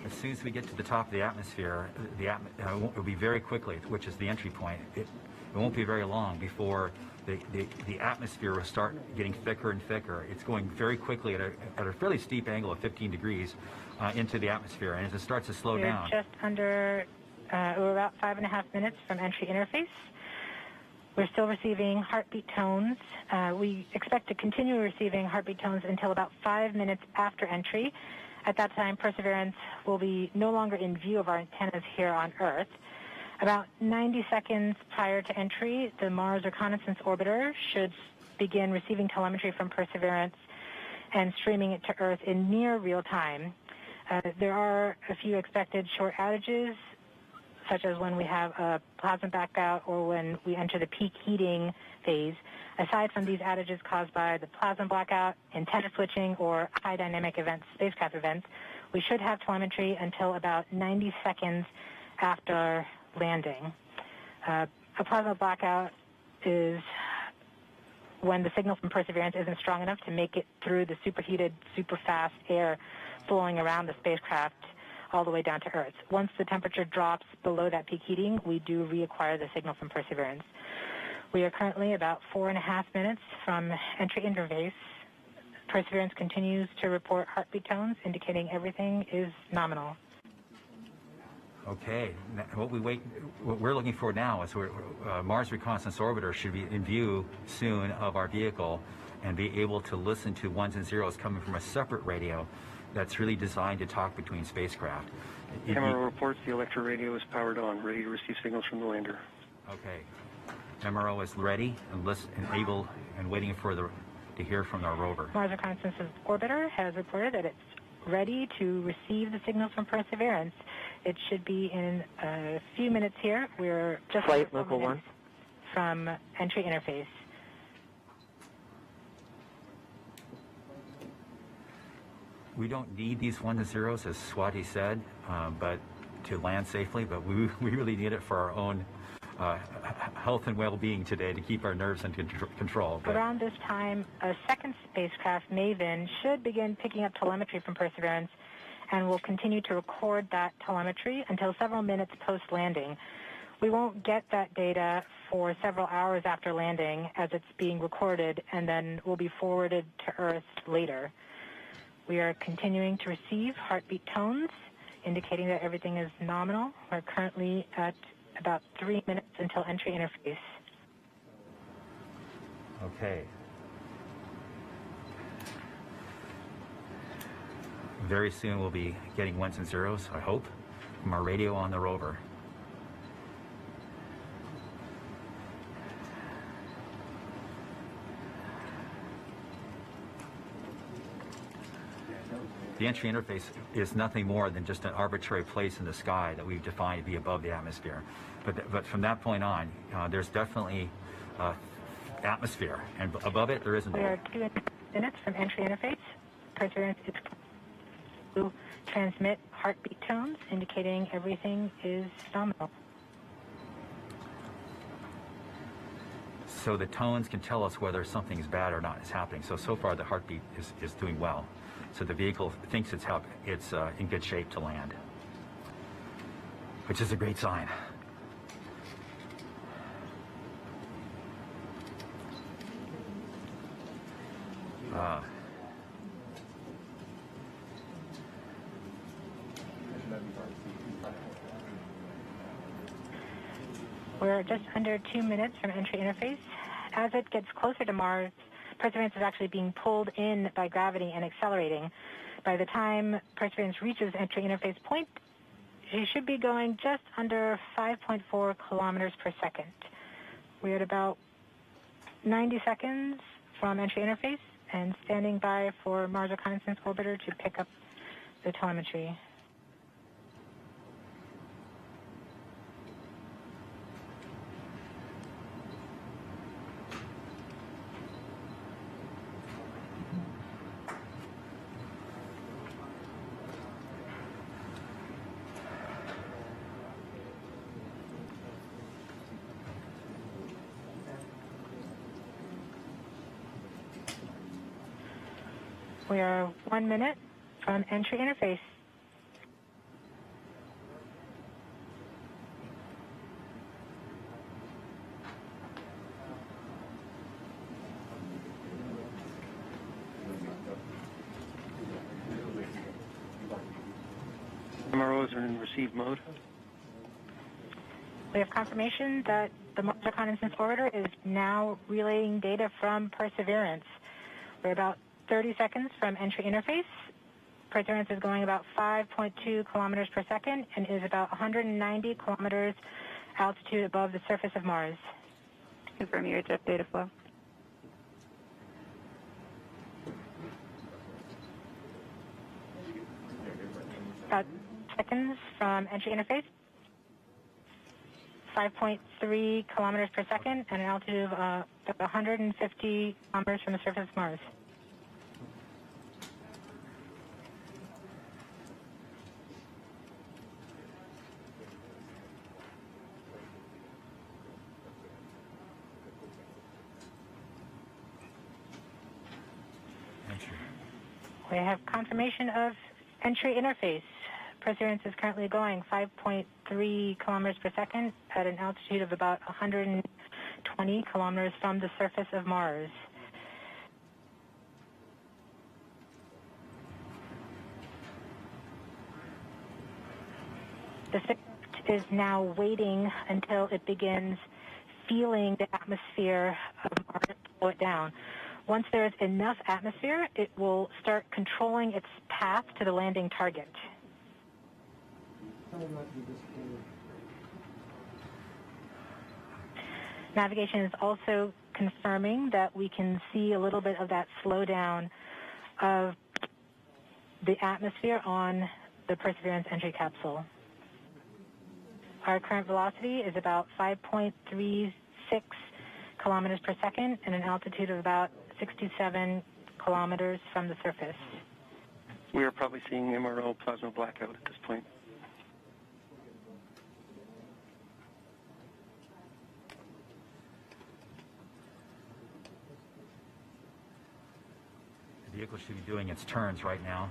As soon as we get to the top of the atmosphere, it will be very quickly, which is the entry point. It won't be very long before the atmosphere will start getting thicker and thicker. It's going very quickly at a fairly steep angle of 15 degrees into the atmosphere, and as it starts to slow down. We're just under, we're about 5.5 minutes from entry interface. We're still receiving heartbeat tones. We expect to continue receiving heartbeat tones until about 5 minutes after entry. At that time, Perseverance will be no longer in view of our antennas here on Earth. About 90 seconds prior to entry, the Mars Reconnaissance Orbiter should begin receiving telemetry from Perseverance and streaming it to Earth in near real time. There are a few expected short outages, such as when we have a plasma blackout or when we enter the peak heating phase. Aside from these outages caused by the plasma blackout, antenna switching, or high dynamic events, spacecraft events, we should have telemetry until about 90 seconds after landing. A plasma blackout is when the signal from Perseverance isn't strong enough to make it through the superheated, super fast air flowing around the spacecraft all the way down to Earth. Once the temperature drops below that peak heating, we do reacquire the signal from Perseverance. We are currently about 4.5 minutes from entry interface. Perseverance continues to report heartbeat tones, indicating everything is nominal. Okay, what we're looking for now is Mars Reconnaissance Orbiter should be in view soon of our vehicle and be able to listen to ones and zeros coming from a separate radio that's really designed to talk between spacecraft. MRO reports the electro radio is powered on, ready to receive signals from the lander. Okay, MRO is ready and able and waiting for to hear from our rover. Mars Reconnaissance Orbiter has reported that it's ready to receive the signals from Perseverance. It should be in a few minutes here. We're just Flight level 1 from entry interface. We don't need these ones and zeros, as Swati said, but to land safely, but we really need it for our own health and well-being today to keep our nerves under control. But around this time, a second spacecraft, Maven, should begin picking up telemetry from Perseverance and will continue to record that telemetry until several minutes post-landing. We won't get that data for several hours after landing as it's being recorded and then will be forwarded to Earth later. We are continuing to receive heartbeat tones, indicating that everything is nominal. We're currently at about 3 minutes until entry interface. Okay. Very soon we'll be getting ones and zeros, I hope, from our radio on the rover. The entry interface is nothing more than just an arbitrary place in the sky that we've defined to be above the atmosphere. But from that point on, there's definitely atmosphere, and above it there isn't. We are 2 minutes from entry interface. Perseverance is to transmit heartbeat tones, indicating everything is nominal. So the tones can tell us whether something's bad or not is happening. So far the heartbeat is doing well. So the vehicle thinks it's in good shape to land, which is a great sign. We're just under 2 minutes from entry interface. As it gets closer to Mars, Perseverance is actually being pulled in by gravity and accelerating. By the time Perseverance reaches entry interface point, she should be going just under 5.4 kilometers per second. We're at about 90 seconds from entry interface and standing by for Mars Reconnaissance Orbiter to pick up the telemetry. We are 1 minute from entry interface. MROs are in receive mode. We have confirmation that the Mars Reconnaissance Orbiter is now relaying data from Perseverance. We're about 30 seconds from entry interface. Perseverance is going about 5.2 kilometers per second and is about 190 kilometers altitude above the surface of Mars. Confirm your jet data flow. About seconds from entry interface. 5.3 kilometers per second and an altitude of about 150 kilometers from the surface of Mars. We have confirmation of entry interface. Perseverance is currently going 5.3 kilometers per second at an altitude of about 120 kilometers from the surface of Mars. The spacecraft is now waiting until it begins feeling the atmosphere of Mars slow it down. Once there is enough atmosphere, it will start controlling its path to the landing target. Navigation is also confirming that we can see a little bit of that slowdown of the atmosphere on the Perseverance entry capsule. Our current velocity is about 5.36 kilometers per second and an altitude of about 67 kilometers from the surface. We are probably seeing MRO plasma blackout at this point. The vehicle should be doing its turns right now.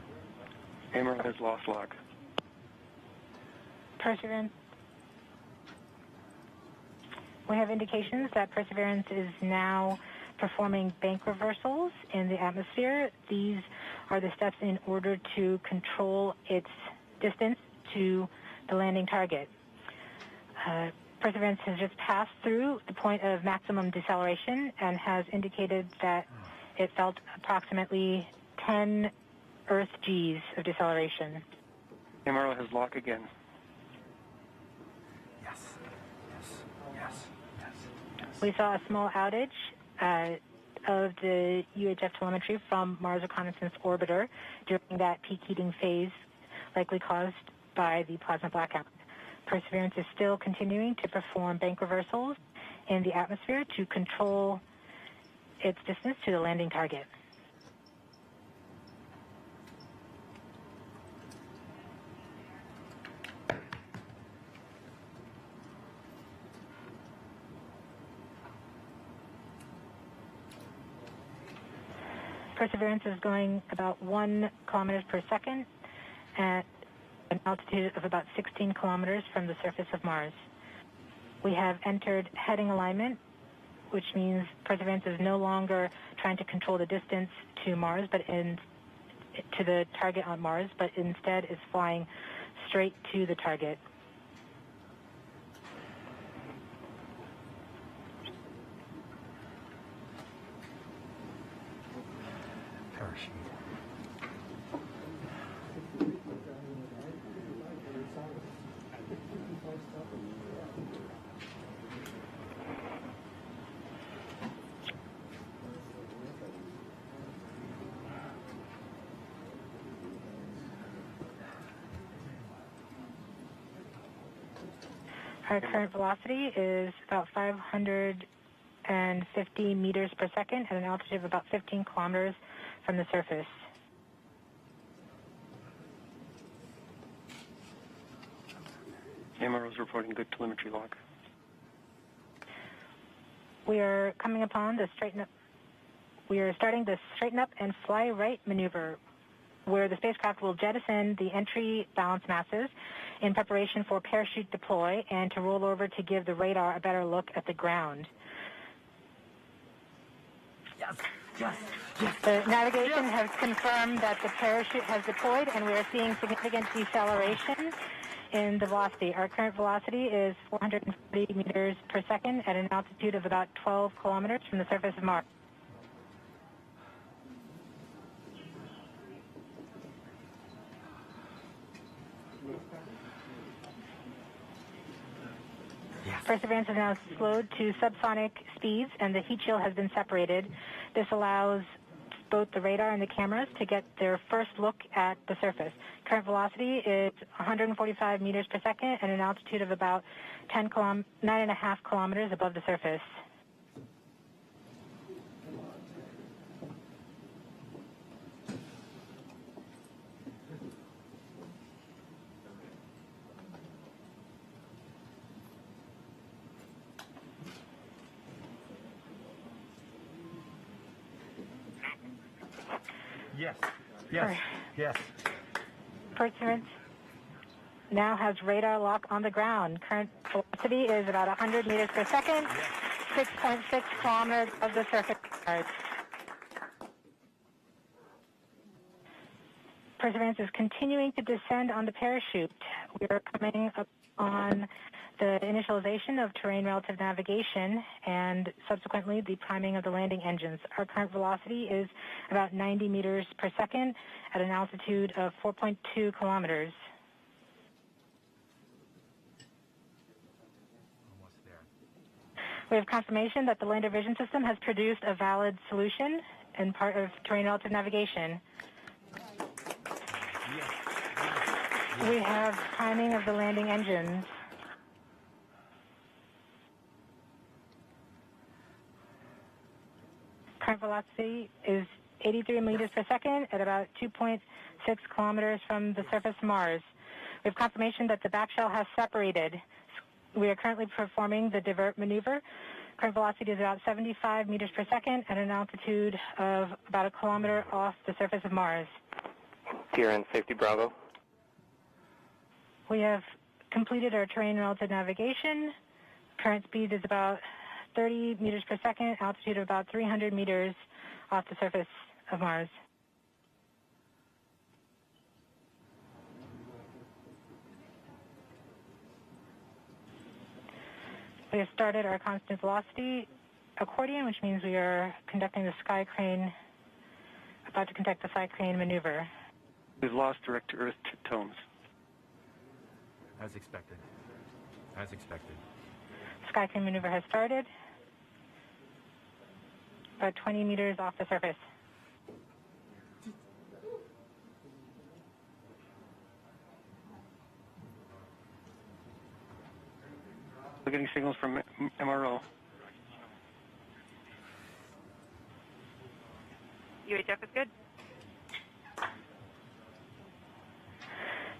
MRO has lost lock. Perseverance. We have indications that Perseverance is now performing bank reversals in the atmosphere. These are the steps in order to control its distance to the landing target. Perseverance has just passed through the point of maximum deceleration and has indicated that it felt approximately 10 Earth Gs of deceleration. MRO has lock again. We saw a small outage of the UHF telemetry from Mars Reconnaissance Orbiter during that peak heating phase, likely caused by the plasma blackout. Perseverance is still continuing to perform bank reversals in the atmosphere to control its distance to the landing target. Perseverance is going about 1 kilometers per second at an altitude of about 16 kilometers from the surface of Mars. We have entered heading alignment, which means Perseverance is no longer trying to control the distance to Mars, but to the target on Mars, but instead is flying straight to the target. Parachute. Our current velocity is about 550 meters per second at an altitude of about 15 kilometers from the surface. MRO is reporting good telemetry log. We are coming upon the straighten up. We are starting the straighten up and fly right maneuver, where the spacecraft will jettison the entry balance masses in preparation for parachute deploy and to roll over to give the radar a better look at the ground. The navigation has confirmed that the parachute has deployed, and we are seeing significant deceleration in the velocity. Our current velocity is 440 meters per second at an altitude of about 12 kilometers from the surface of Mars. Perseverance is now slowed to subsonic speeds, and the heat shield has been separated. This allows both the radar and the cameras to get their first look at the surface. Current velocity is 145 meters per second at an altitude of about 9.5 kilometers above the surface. Yes. Perseverance now has radar lock on the ground. Current velocity is about 100 meters per second, 6.6 kilometers of the surface. Perseverance is continuing to descend on the parachute. We are coming up on the initialization of terrain relative navigation and subsequently the priming of the landing engines. Our current velocity is about 90 meters per second at an altitude of 4.2 kilometers. Almost there. We have confirmation that the lander vision system has produced a valid solution and part of terrain relative navigation. We have timing of the landing engines. Current velocity is 83 meters per second at about 2.6 kilometers from the surface of Mars. We have confirmation that the back shell has separated. We are currently performing the divert maneuver. Current velocity is about 75 meters per second at an altitude of about a kilometer off the surface of Mars. TRN Safety Bravo. We have completed our terrain relative navigation. Current speed is about 30 meters per second, altitude of about 300 meters off the surface of Mars. We have started our constant velocity accordion, which means we are conducting the sky crane, about to conduct the sky crane maneuver. We've lost direct-to-earth tones. As expected. As expected. Sky crane maneuver has started. About 20 meters off the surface. We're getting signals from MRO. UHF is good.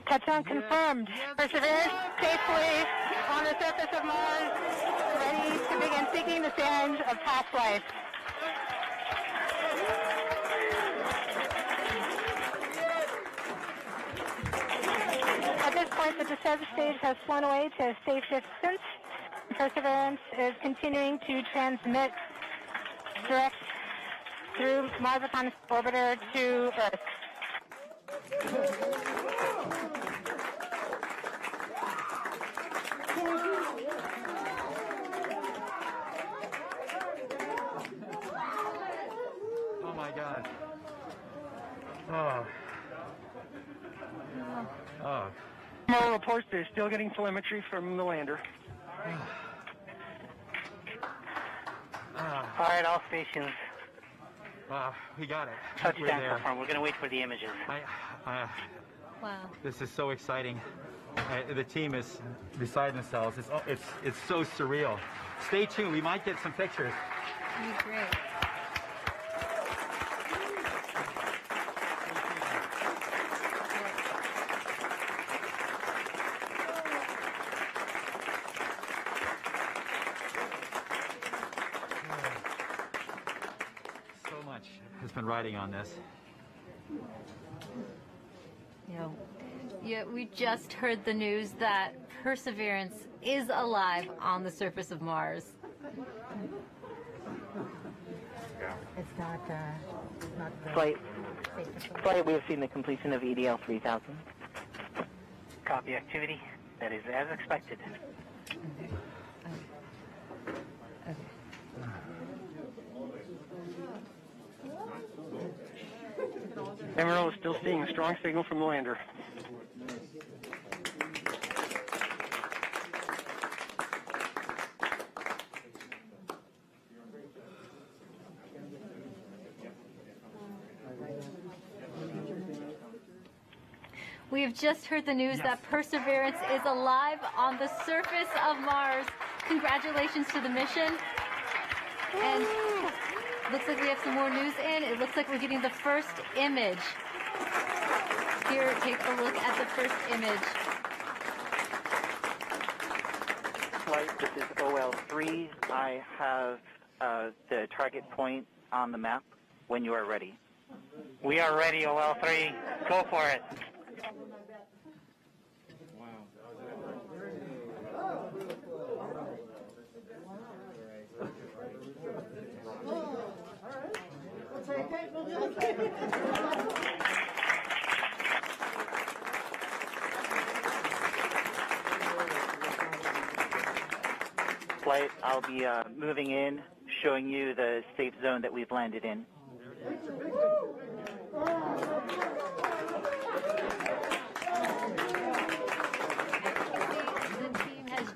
Touchdown confirmed. Perseverance safely on the surface of Mars, ready to begin seeking the sands of past life. At this point, the descent stage has flown away to a safe distance. Perseverance is continuing to transmit direct through Mars Reconnaissance Orbiter to Earth. Oh my God. Oh. Oh. MRO reports they're still getting telemetry from the lander. All right, all stations. We got it. Touchdown confirmed. We're going to wait for the images. Wow. This is so exciting. The team is beside themselves. It's so surreal. Stay tuned. We might get some pictures. That'd be great. Has been riding on this. Yeah, we just heard the news that Perseverance is alive on the surface of Mars. It's not Flight, we have seen the completion of EDL 3000. Copy activity. That is as expected. MRO is still seeing a strong signal from the lander. We have just heard the news that Perseverance is alive on the surface of Mars. Congratulations to the mission. And looks like we have some more news in. It looks like we're getting the first image. Here, take a look at the first image. Flight, this is OL3. I have the target point on the map when you are ready. We are ready, OL3. Go for it. Flight, I'll be moving in, showing you the safe zone that we've landed in.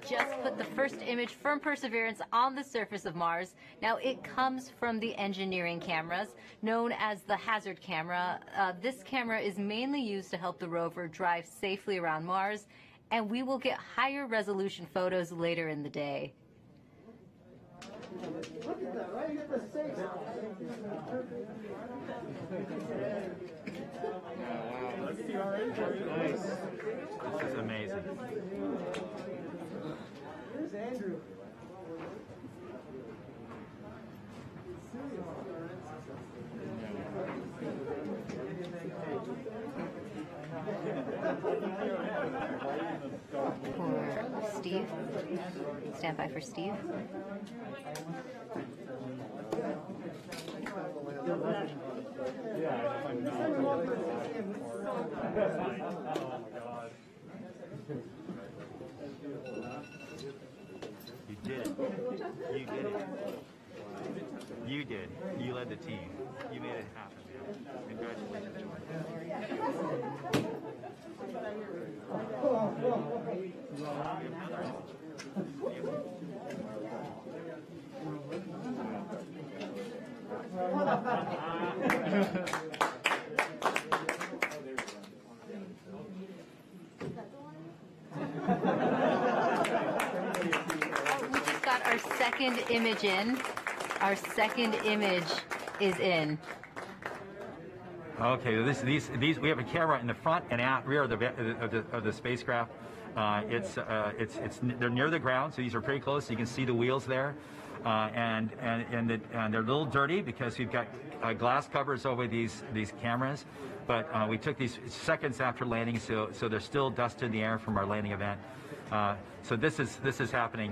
Just put the first image from Perseverance on the surface of Mars. Now, it comes from the engineering cameras, known as the hazard camera. This camera is mainly used to help the rover drive safely around Mars, and we will get higher resolution photos later in the day. Look at that, right? You get the safe. Let's see our engine. Nice. This is amazing. Here's Andrew. For Steve. Stand by for Steve. You did. You did it. You did. You led the team. You made it happen. Congratulations. We just got our second image in. Our second image is in. Okay, these we have a camera in the front and rear of the spacecraft. They're near the ground, so these are pretty close. So you can see the wheels there, and they're a little dirty because we've got glass covers over these cameras. But we took these seconds after landing, so there's still dust in the air from our landing event. So this is happening.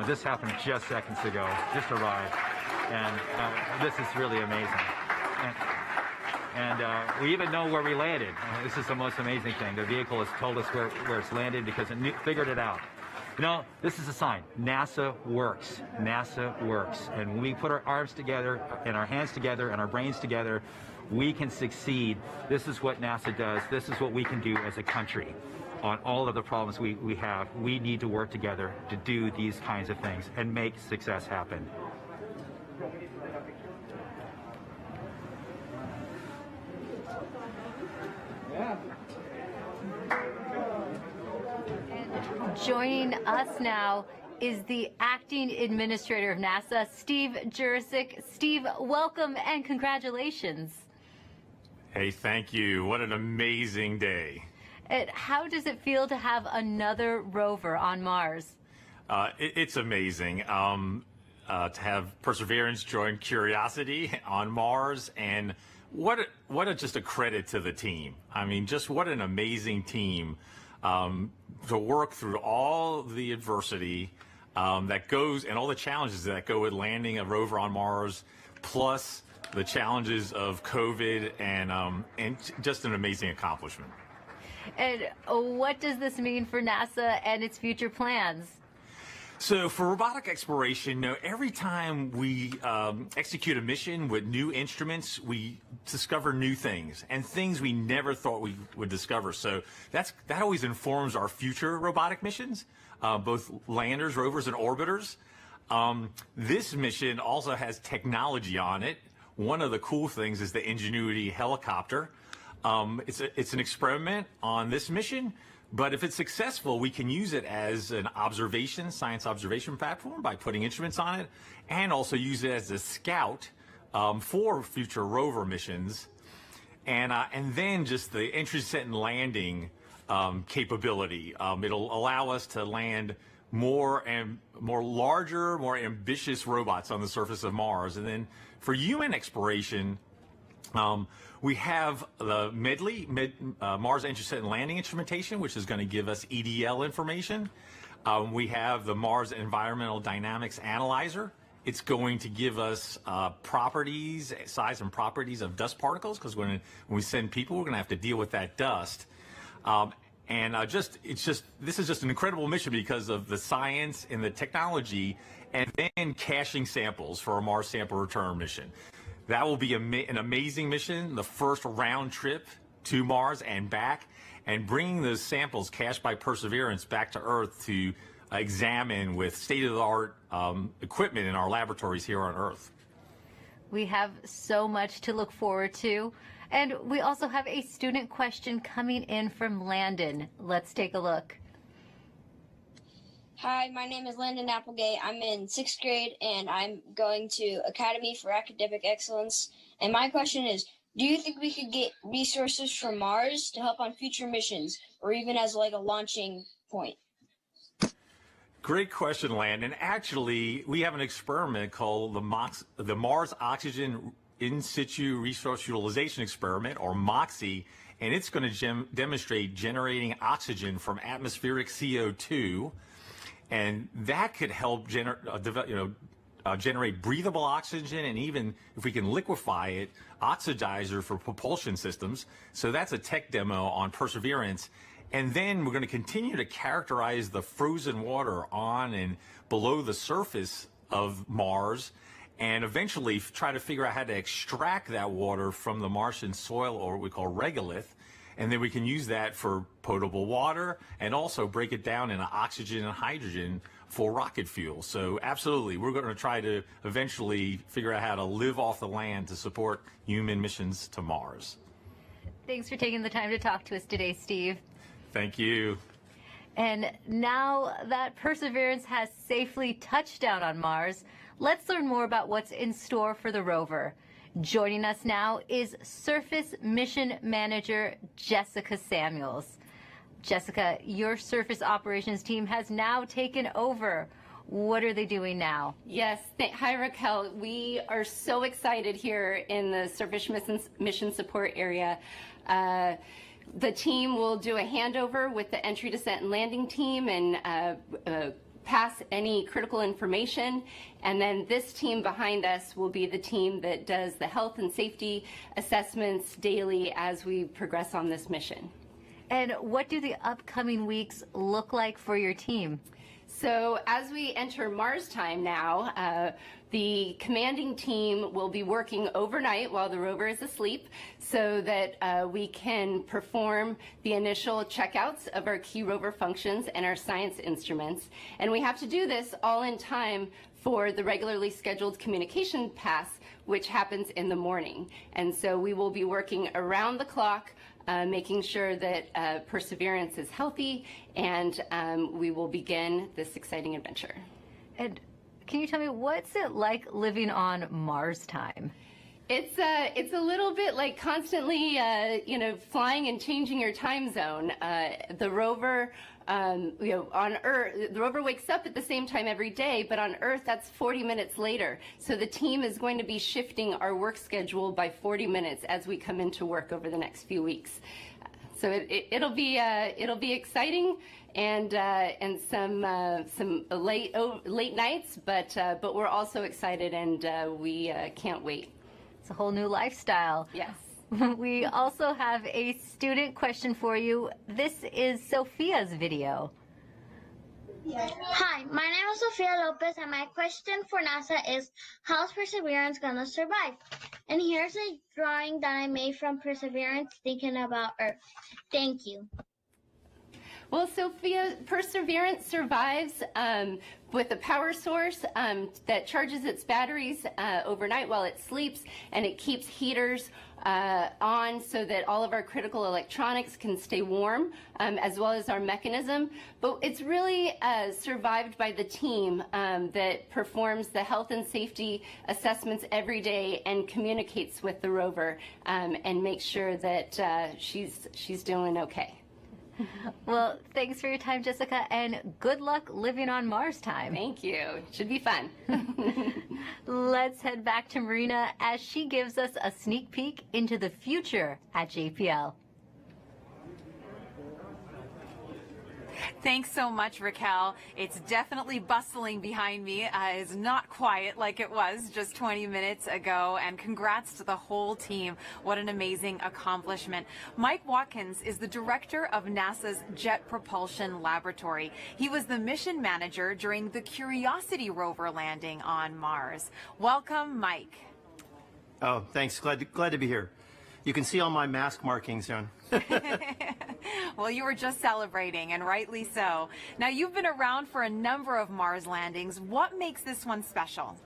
This happened just seconds ago. Just arrived, and this is really amazing. And we even know where we landed. This is the most amazing thing. The vehicle has told us where it's landed because it figured it out. This is a sign. NASA works. NASA works. And when we put our arms together and our hands together and our brains together, we can succeed. This is what NASA does. This is what we can do as a country. On all of the problems we have, we need to work together to do these kinds of things and make success happen. And joining us now is the acting administrator of NASA, Steve Jurczyk. Steve, welcome and congratulations. Hey, thank you. What an amazing day. And how does it feel to have another rover on Mars? It's amazing to have Perseverance join Curiosity on Mars, and just a credit to the team. I mean, just what an amazing team to work through all the adversity that goes and all the challenges that go with landing a rover on Mars, plus the challenges of COVID, and just an amazing accomplishment. And what does this mean for NASA and its future plans? So for robotic exploration, every time we execute a mission with new instruments, we discover new things and things we never thought we would discover. So that always informs our future robotic missions, both landers, rovers, and orbiters. This mission also has technology on it. One of the cool things is the Ingenuity helicopter. It's an experiment on this mission, but if it's successful, we can use it as an science observation platform by putting instruments on it, and also use it as a scout for future rover missions, and then just the entry, descent, and landing capability. It'll allow us to land more larger, more ambitious robots on the surface of Mars, and then for human exploration. We have the Mars Entry, Descent, and Landing Instrumentation, which is going to give us EDL information. We have the Mars Environmental Dynamics Analyzer. It's going to give us size and properties of dust particles, because when we send people, we're going to have to deal with that dust. This is just an incredible mission because of the science and the technology, and then caching samples for a Mars sample return mission. That will be an amazing mission, the first round trip to Mars and back, and bringing those samples cached by Perseverance back to Earth to examine with state-of-the-art equipment in our laboratories here on Earth. We have so much to look forward to. And we also have a student question coming in from Landon. Let's take a look. Hi, my name is Landon Applegate. I'm in 6th grade, and I'm going to Academy for Academic Excellence. And my question is, do you think we could get resources from Mars to help on future missions, or even as like a launching point? Great question, Landon. Actually, we have an experiment called the Mars Oxygen In Situ Resource Utilization Experiment, or MOXIE, and it's going to demonstrate generating oxygen from atmospheric CO2. And that could help generate breathable oxygen, and even if we can liquefy it, oxidizer for propulsion systems. So that's a tech demo on Perseverance. And then we're going to continue to characterize the frozen water on and below the surface of Mars, and eventually try to figure out how to extract that water from the Martian soil, or what we call regolith, and then we can use that for potable water and also break it down into oxygen and hydrogen for rocket fuel. So absolutely, we're going to try to eventually figure out how to live off the land to support human missions to Mars. Thanks for taking the time to talk to us today, Steve. Thank you. And now that Perseverance has safely touched down on Mars, let's learn more about what's in store for the rover. Joining us now is Surface Mission Manager Jessica Samuels. Jessica, your surface operations team has now taken over. What are they doing now? Yes. Hi, Raquel. We are so excited here in the Surface Mission Support area. The team will do a handover with the entry, descent, and landing team and pass any critical information. And then this team behind us will be the team that does the health and safety assessments daily as we progress on this mission. And what do the upcoming weeks look like for your team? So as we enter Mars time now, the commanding team will be working overnight while the rover is asleep so that we can perform the initial checkouts of our key rover functions and our science instruments. And we have to do this all in time for the regularly scheduled communication pass, which happens in the morning. And so we will be working around the clock, making sure that Perseverance is healthy, and we will begin this exciting adventure. And can you tell me, what's it like living on Mars time? It's a little bit like constantly, flying and changing your time zone. The rover, on Earth, the rover wakes up at the same time every day, but on Earth, that's 40 minutes later. So the team is going to be shifting our work schedule by 40 minutes as we come into work over the next few weeks. So it'll be exciting and some late nights, but we're also excited and we can't wait. It's a whole new lifestyle. Yes. We also have a student question for you. This is Sophia's video. Hi, my name is Sophia Lopez, and my question for NASA is, how's Perseverance gonna survive? And here's a drawing that I made from Perseverance thinking about Earth. Thank you. Well, Sophia, Perseverance survives with a power source that charges its batteries overnight while it sleeps, and it keeps heaters on so that all of our critical electronics can stay warm, as well as our mechanism. But it's really survived by the team that performs the health and safety assessments every day and communicates with the rover and makes sure that she's doing okay. Well, thanks for your time, Jessica, and good luck living on Mars time. Thank you. Should be fun. Let's head back to Marina as she gives us a sneak peek into the future at JPL. Thanks so much, Raquel. It's definitely bustling behind me. It's not quiet like it was just 20 minutes ago. And congrats to the whole team. What an amazing accomplishment. Mike Watkins is the director of NASA's Jet Propulsion Laboratory. He was the mission manager during the Curiosity rover landing on Mars. Welcome, Mike. Oh, thanks. Glad to be here. You can see all my mask markings on. Well, you were just celebrating, and rightly so. Now, you've been around for a number of Mars landings. What makes this one special?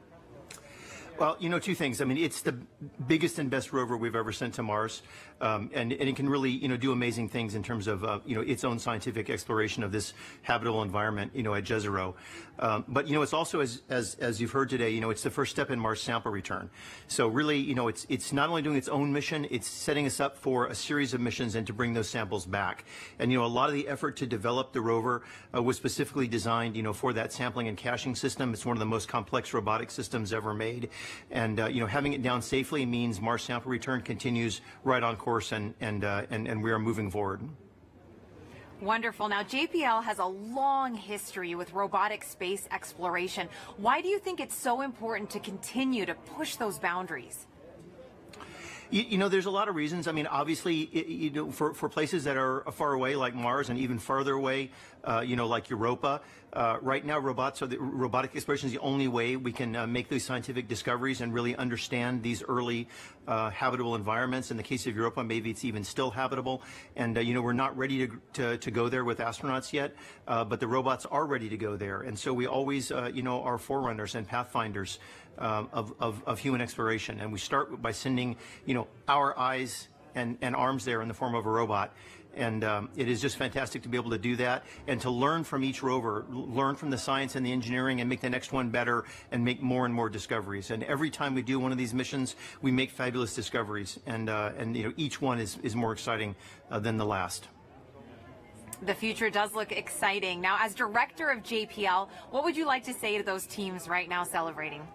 Well, two things. I mean, it's the biggest and best rover we've ever sent to Mars, and it can really, do amazing things in terms of, its own scientific exploration of this habitable environment, at Jezreel. But, it's also, as you've heard today, it's the first step in Mars sample return. So really, it's not only doing its own mission, it's setting us up for a series of missions and to bring those samples back. And, a lot of the effort to develop the rover was specifically designed, for that sampling and caching system. It's one of the most complex robotic systems ever made. And, having it down safely means Mars sample return continues right on course, and we are moving forward. Wonderful. Now, JPL has a long history with robotic space exploration. Why do you think it's so important to continue to push those boundaries? You know, there's a lot of reasons. I mean, obviously, you know, for places that are far away, like Mars, and even farther away, you know, like Europa, right now, robotic exploration is the only way we can make those scientific discoveries and really understand these early habitable environments. In the case of Europa, maybe it's even still habitable. And, you know, we're not ready to go there with astronauts yet, but the robots are ready to go there. And so we always, you know, are forerunners and pathfinders of human exploration. And we start by sending, you know, our eyes and arms there in the form of a robot. And it is just fantastic to be able to do that and to learn from each rover, learn from the science and the engineering and make the next one better and make more and more discoveries. And every time we do one of these missions, we make fabulous discoveries. And you know, each one is more exciting than the last. The future does look exciting. Now, as director of JPL, what would you like to say to those teams right now celebrating?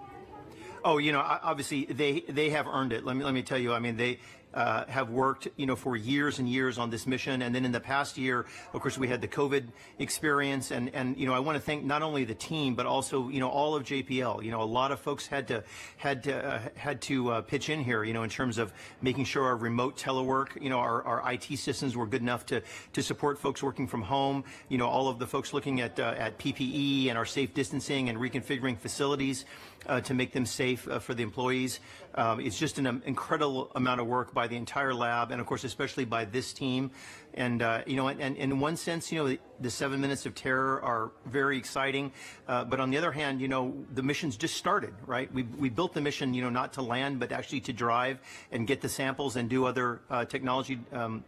Oh, you know, obviously they have earned it. Let me tell you. I mean, they have worked, you know, for years and years on this mission, and then in the past year, of course, we had the COVID experience, and you know, I want to thank not only the team but also, you know, all of JPL. You know, a lot of folks had to pitch in here, you know, in terms of making sure our remote telework, you know, our IT systems were good enough to support folks working from home. You know, all of the folks looking at PPE and our safe distancing and reconfiguring facilities to make them safe for the employees. It's just an incredible amount of work by the entire lab, and of course, especially by this team. And you know, and in one sense, you know, the 7 minutes of terror are very exciting. But on the other hand, you know, the mission's just started, right? We built the mission, you know, not to land, but actually to drive and get the samples and do other technology,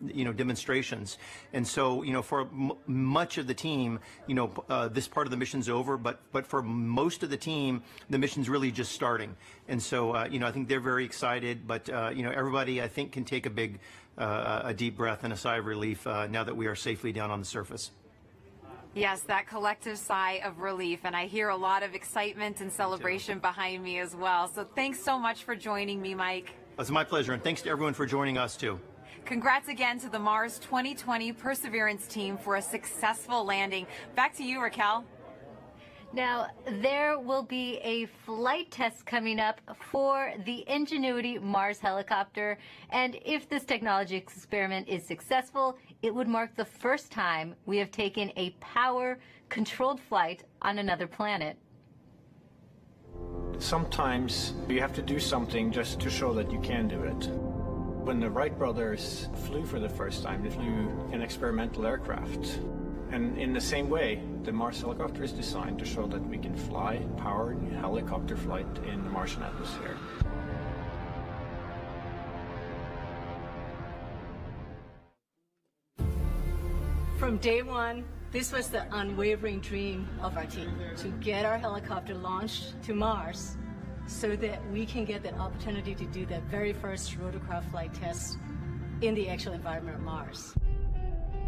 you know, demonstrations. And so, you know, for much of the team, you know, this part of the mission's over, but for most of the team, the mission's really just starting. And so, you know, I think they're very excited, but, you know, everybody, I think, can take a deep breath and a sigh of relief now that we are safely down on the surface. Yes, that collective sigh of relief, and I hear a lot of excitement and celebration behind me as well. So thanks so much for joining me, Mike. It's my pleasure, and thanks to everyone for joining us, too. Congrats again to the Mars 2020 Perseverance team for a successful landing. Back to you, Raquel. Now, there will be a flight test coming up for the Ingenuity Mars helicopter, and if this technology experiment is successful, it would mark the first time we have taken a power-controlled flight on another planet. Sometimes you have to do something just to show that you can do it. When the Wright brothers flew for the first time, they flew an experimental aircraft. And in the same way, the Mars helicopter is designed to show that we can fly powered helicopter flight in the Martian atmosphere. From day one, this was the unwavering dream of our team, to get our helicopter launched to Mars so that we can get the opportunity to do that very first rotorcraft flight test in the actual environment of Mars.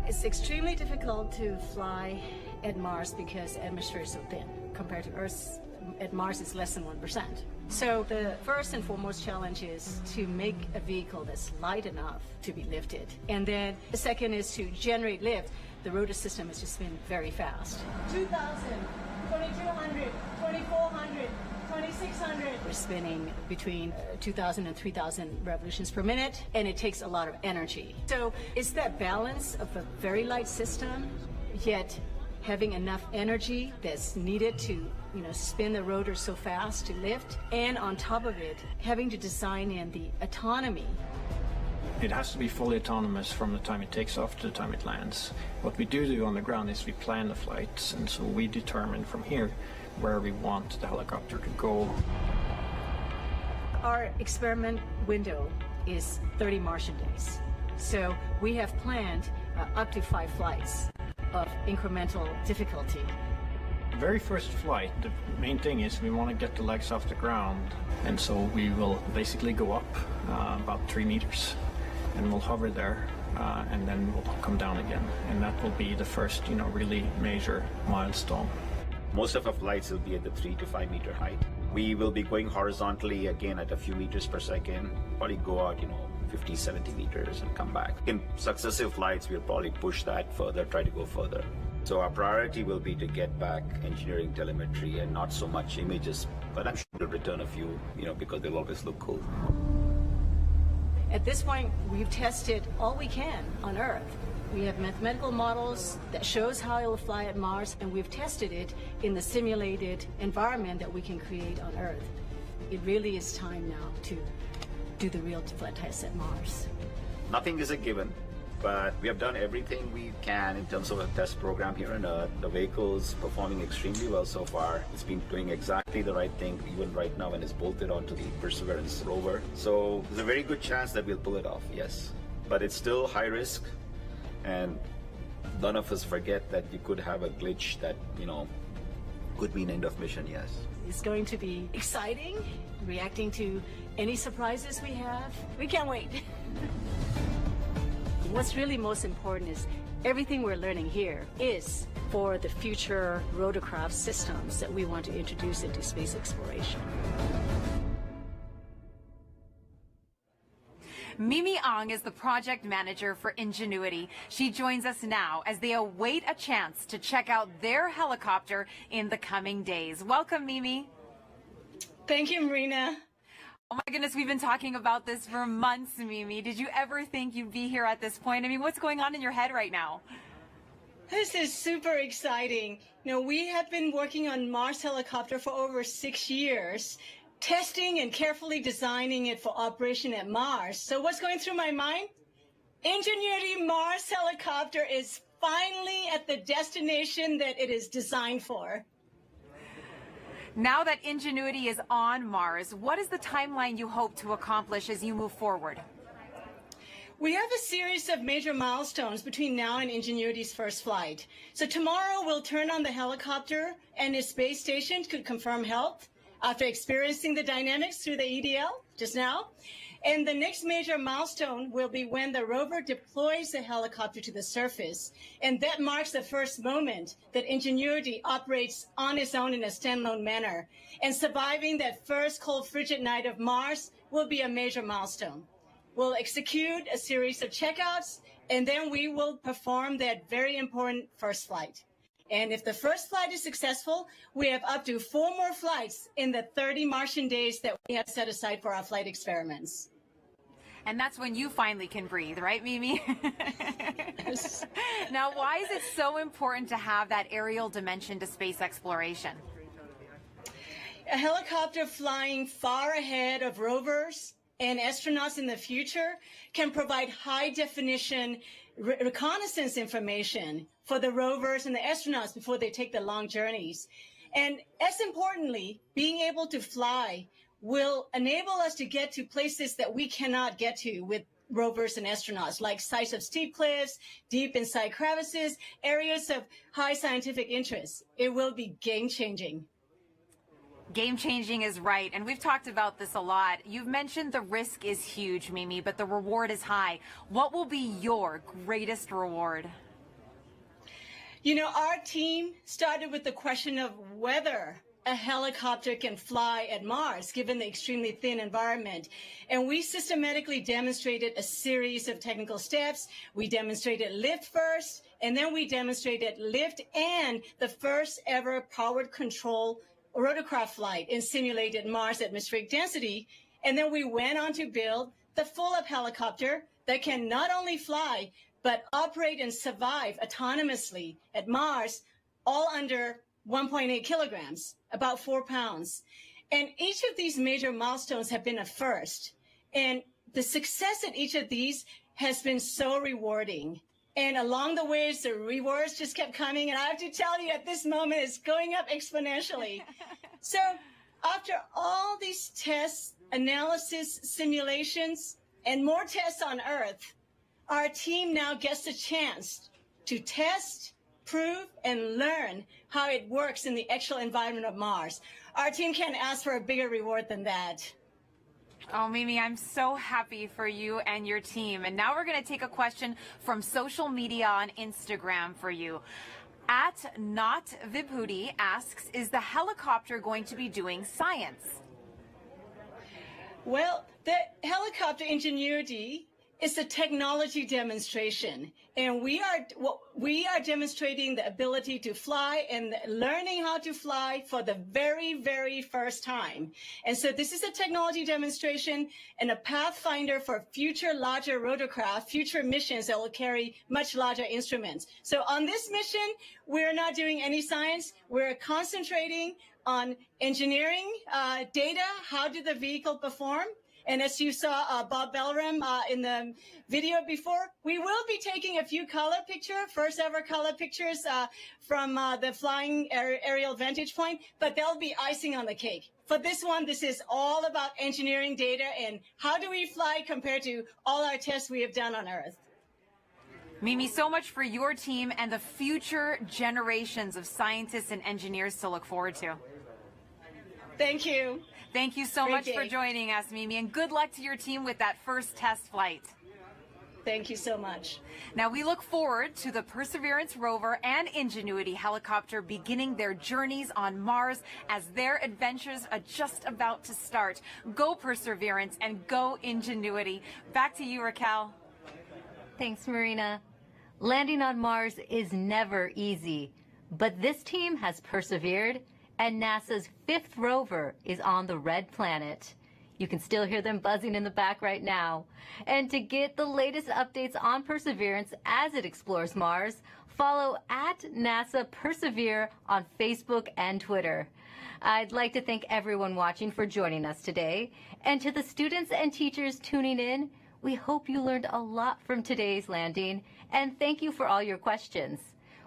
It's extremely difficult to fly at Mars because the atmosphere is so thin. Compared to Earth, at Mars it's less than 1%. So the first and foremost challenge is to make a vehicle that's light enough to be lifted. And then the second is to generate lift. The rotor system has just been very fast. 2,000, 2,200, 2,400. 2,600. We're spinning between 2,000 and 3,000 revolutions per minute, and it takes a lot of energy. So it's that balance of a very light system, yet having enough energy that's needed to, you know, spin the rotor so fast to lift, and on top of it, having to design in the autonomy. It has to be fully autonomous from the time it takes off to the time it lands. What we do on the ground is we plan the flights, and so we determine from here where we want the helicopter to go. Our experiment window is 30 Martian days. So we have planned up to 5 flights of incremental difficulty. The very first flight, the main thing is we want to get the legs off the ground, and so we will basically go up about 3 meters, and we'll hover there, and then we'll come down again, and that will be the first, you know, really major milestone. Most of our flights will be at the 3 to 5 meter height. We will be going horizontally again at a few meters per second, probably go out, you know, 50, 70 meters and come back. In successive flights, we'll probably push that further, try to go further. So our priority will be to get back engineering telemetry and not so much images, but I'm sure to return a few, you know, because they'll always look cool. At this point, we've tested all we can on Earth. We have mathematical models that shows how it will fly at Mars, and we've tested it in the simulated environment that we can create on Earth. It really is time now to do the real flight tests at Mars. Nothing is a given, but we have done everything we can in terms of a test program here on Earth. The vehicle's performing extremely well so far. It's been doing exactly the right thing, even right now when it's bolted onto the Perseverance rover. So there's a very good chance that we'll pull it off, yes. But it's still high risk, and none of us forget that you could have a glitch that, could be an end of mission, yes. It's going to be exciting, reacting to any surprises we have. We can't wait. What's really most important is everything we're learning here is for the future rotorcraft systems that we want to introduce into space exploration. Mimi Ong is the project manager for Ingenuity. She joins us now as they await a chance to check out their helicopter in the coming days. Welcome, Mimi. Thank you, Marina. Oh my goodness, we've been talking about this for months, Mimi. Did you ever think you'd be here at this point? I mean, what's going on in your head right now? This is super exciting. We have been working on Mars helicopter for over 6 years, testing and carefully designing it for operation at Mars. So what's going through my mind? Ingenuity Mars helicopter is finally at the destination that it is designed for. Now that Ingenuity is on Mars, what is the timeline you hope to accomplish as you move forward? We have a series of major milestones between now and Ingenuity's first flight. So tomorrow we'll turn on the helicopter and its base station to confirm health after experiencing the dynamics through the EDL just now. And the next major milestone will be when the rover deploys the helicopter to the surface. And that marks the first moment that Ingenuity operates on its own in a standalone manner. And surviving that first cold, frigid night of Mars will be a major milestone. We'll execute a series of checkouts, and then we will perform that very important first flight. And if the first flight is successful, we have up to 4 more flights in the 30 Martian days that we have set aside for our flight experiments. And that's when you finally can breathe, right, Mimi? Now, why is it so important to have that aerial dimension to space exploration? A helicopter flying far ahead of rovers and astronauts in the future can provide high-definition reconnaissance information for the rovers and the astronauts before they take the long journeys. And as importantly, being able to fly will enable us to get to places that we cannot get to with rovers and astronauts, like sites of steep cliffs, deep inside crevices, areas of high scientific interest. It will be game-changing. Game-changing is right, and we've talked about this a lot. You've mentioned the risk is huge, Mimi, but the reward is high. What will be your greatest reward? Our team started with the question of whether a helicopter can fly at Mars, given the extremely thin environment. And we systematically demonstrated a series of technical steps. We demonstrated lift first, and then we demonstrated lift and the first ever powered control rotorcraft flight in simulated Mars atmospheric density. And then we went on to build the full-up helicopter that can not only fly, but operate and survive autonomously at Mars, all under 1.8 kilograms, about 4 pounds. And each of these major milestones have been a first. And the success at each of these has been so rewarding. And along the ways, the rewards just kept coming. And I have to tell you, at this moment, it's going up exponentially. So after all these tests, analysis, simulations, and more tests on Earth, our team now gets a chance to test, prove, and learn how it works in the actual environment of Mars. Our team can't ask for a bigger reward than that. Oh, Mimi, I'm so happy for you and your team. And now we're going to take a question from social media on Instagram for you. @NotVibhuti asks, is the helicopter going to be doing science? Well, the helicopter Ingenuity It's a technology demonstration, and we are demonstrating the ability to fly and learning how to fly for the very, very first time. And so this is a technology demonstration and a pathfinder for future larger rotorcraft, future missions that will carry much larger instruments. So on this mission, we're not doing any science. We're concentrating on engineering data. How did the vehicle perform? And as you saw Bob Belram in the video before, we will be taking a few first ever color pictures from the flying aerial vantage point, but they'll be icing on the cake. For this one, this is all about engineering data and how do we fly compared to all our tests we have done on Earth. Mimi, so much for your team and the future generations of scientists and engineers to look forward to. Thank you. Thank you so much for joining us, Mimi, and good luck to your team with that first test flight. Thank you so much. Now, we look forward to the Perseverance rover and Ingenuity helicopter beginning their journeys on Mars as their adventures are just about to start. Go Perseverance and go Ingenuity. Back to you, Raquel. Thanks, Marina. Landing on Mars is never easy, but this team has persevered, and NASA's 5th rover is on the red planet. You can still hear them buzzing in the back right now. And to get the latest updates on Perseverance as it explores Mars, follow @NASA Persevere on Facebook and Twitter. I'd like to thank everyone watching for joining us today. And to the students and teachers tuning in, we hope you learned a lot from today's landing, and thank you for all your questions.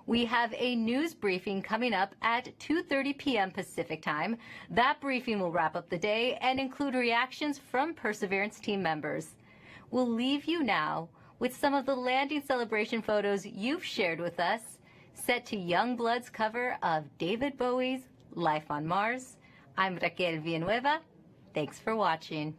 We have a news briefing coming up at 2:30 p.m. Pacific Time. That briefing will wrap up the day and include reactions from Perseverance team members. We'll leave you now with some of the landing celebration photos you've shared with us, set to Youngblood's cover of David Bowie's Life on Mars. I'm Raquel Villanueva. Thanks for watching.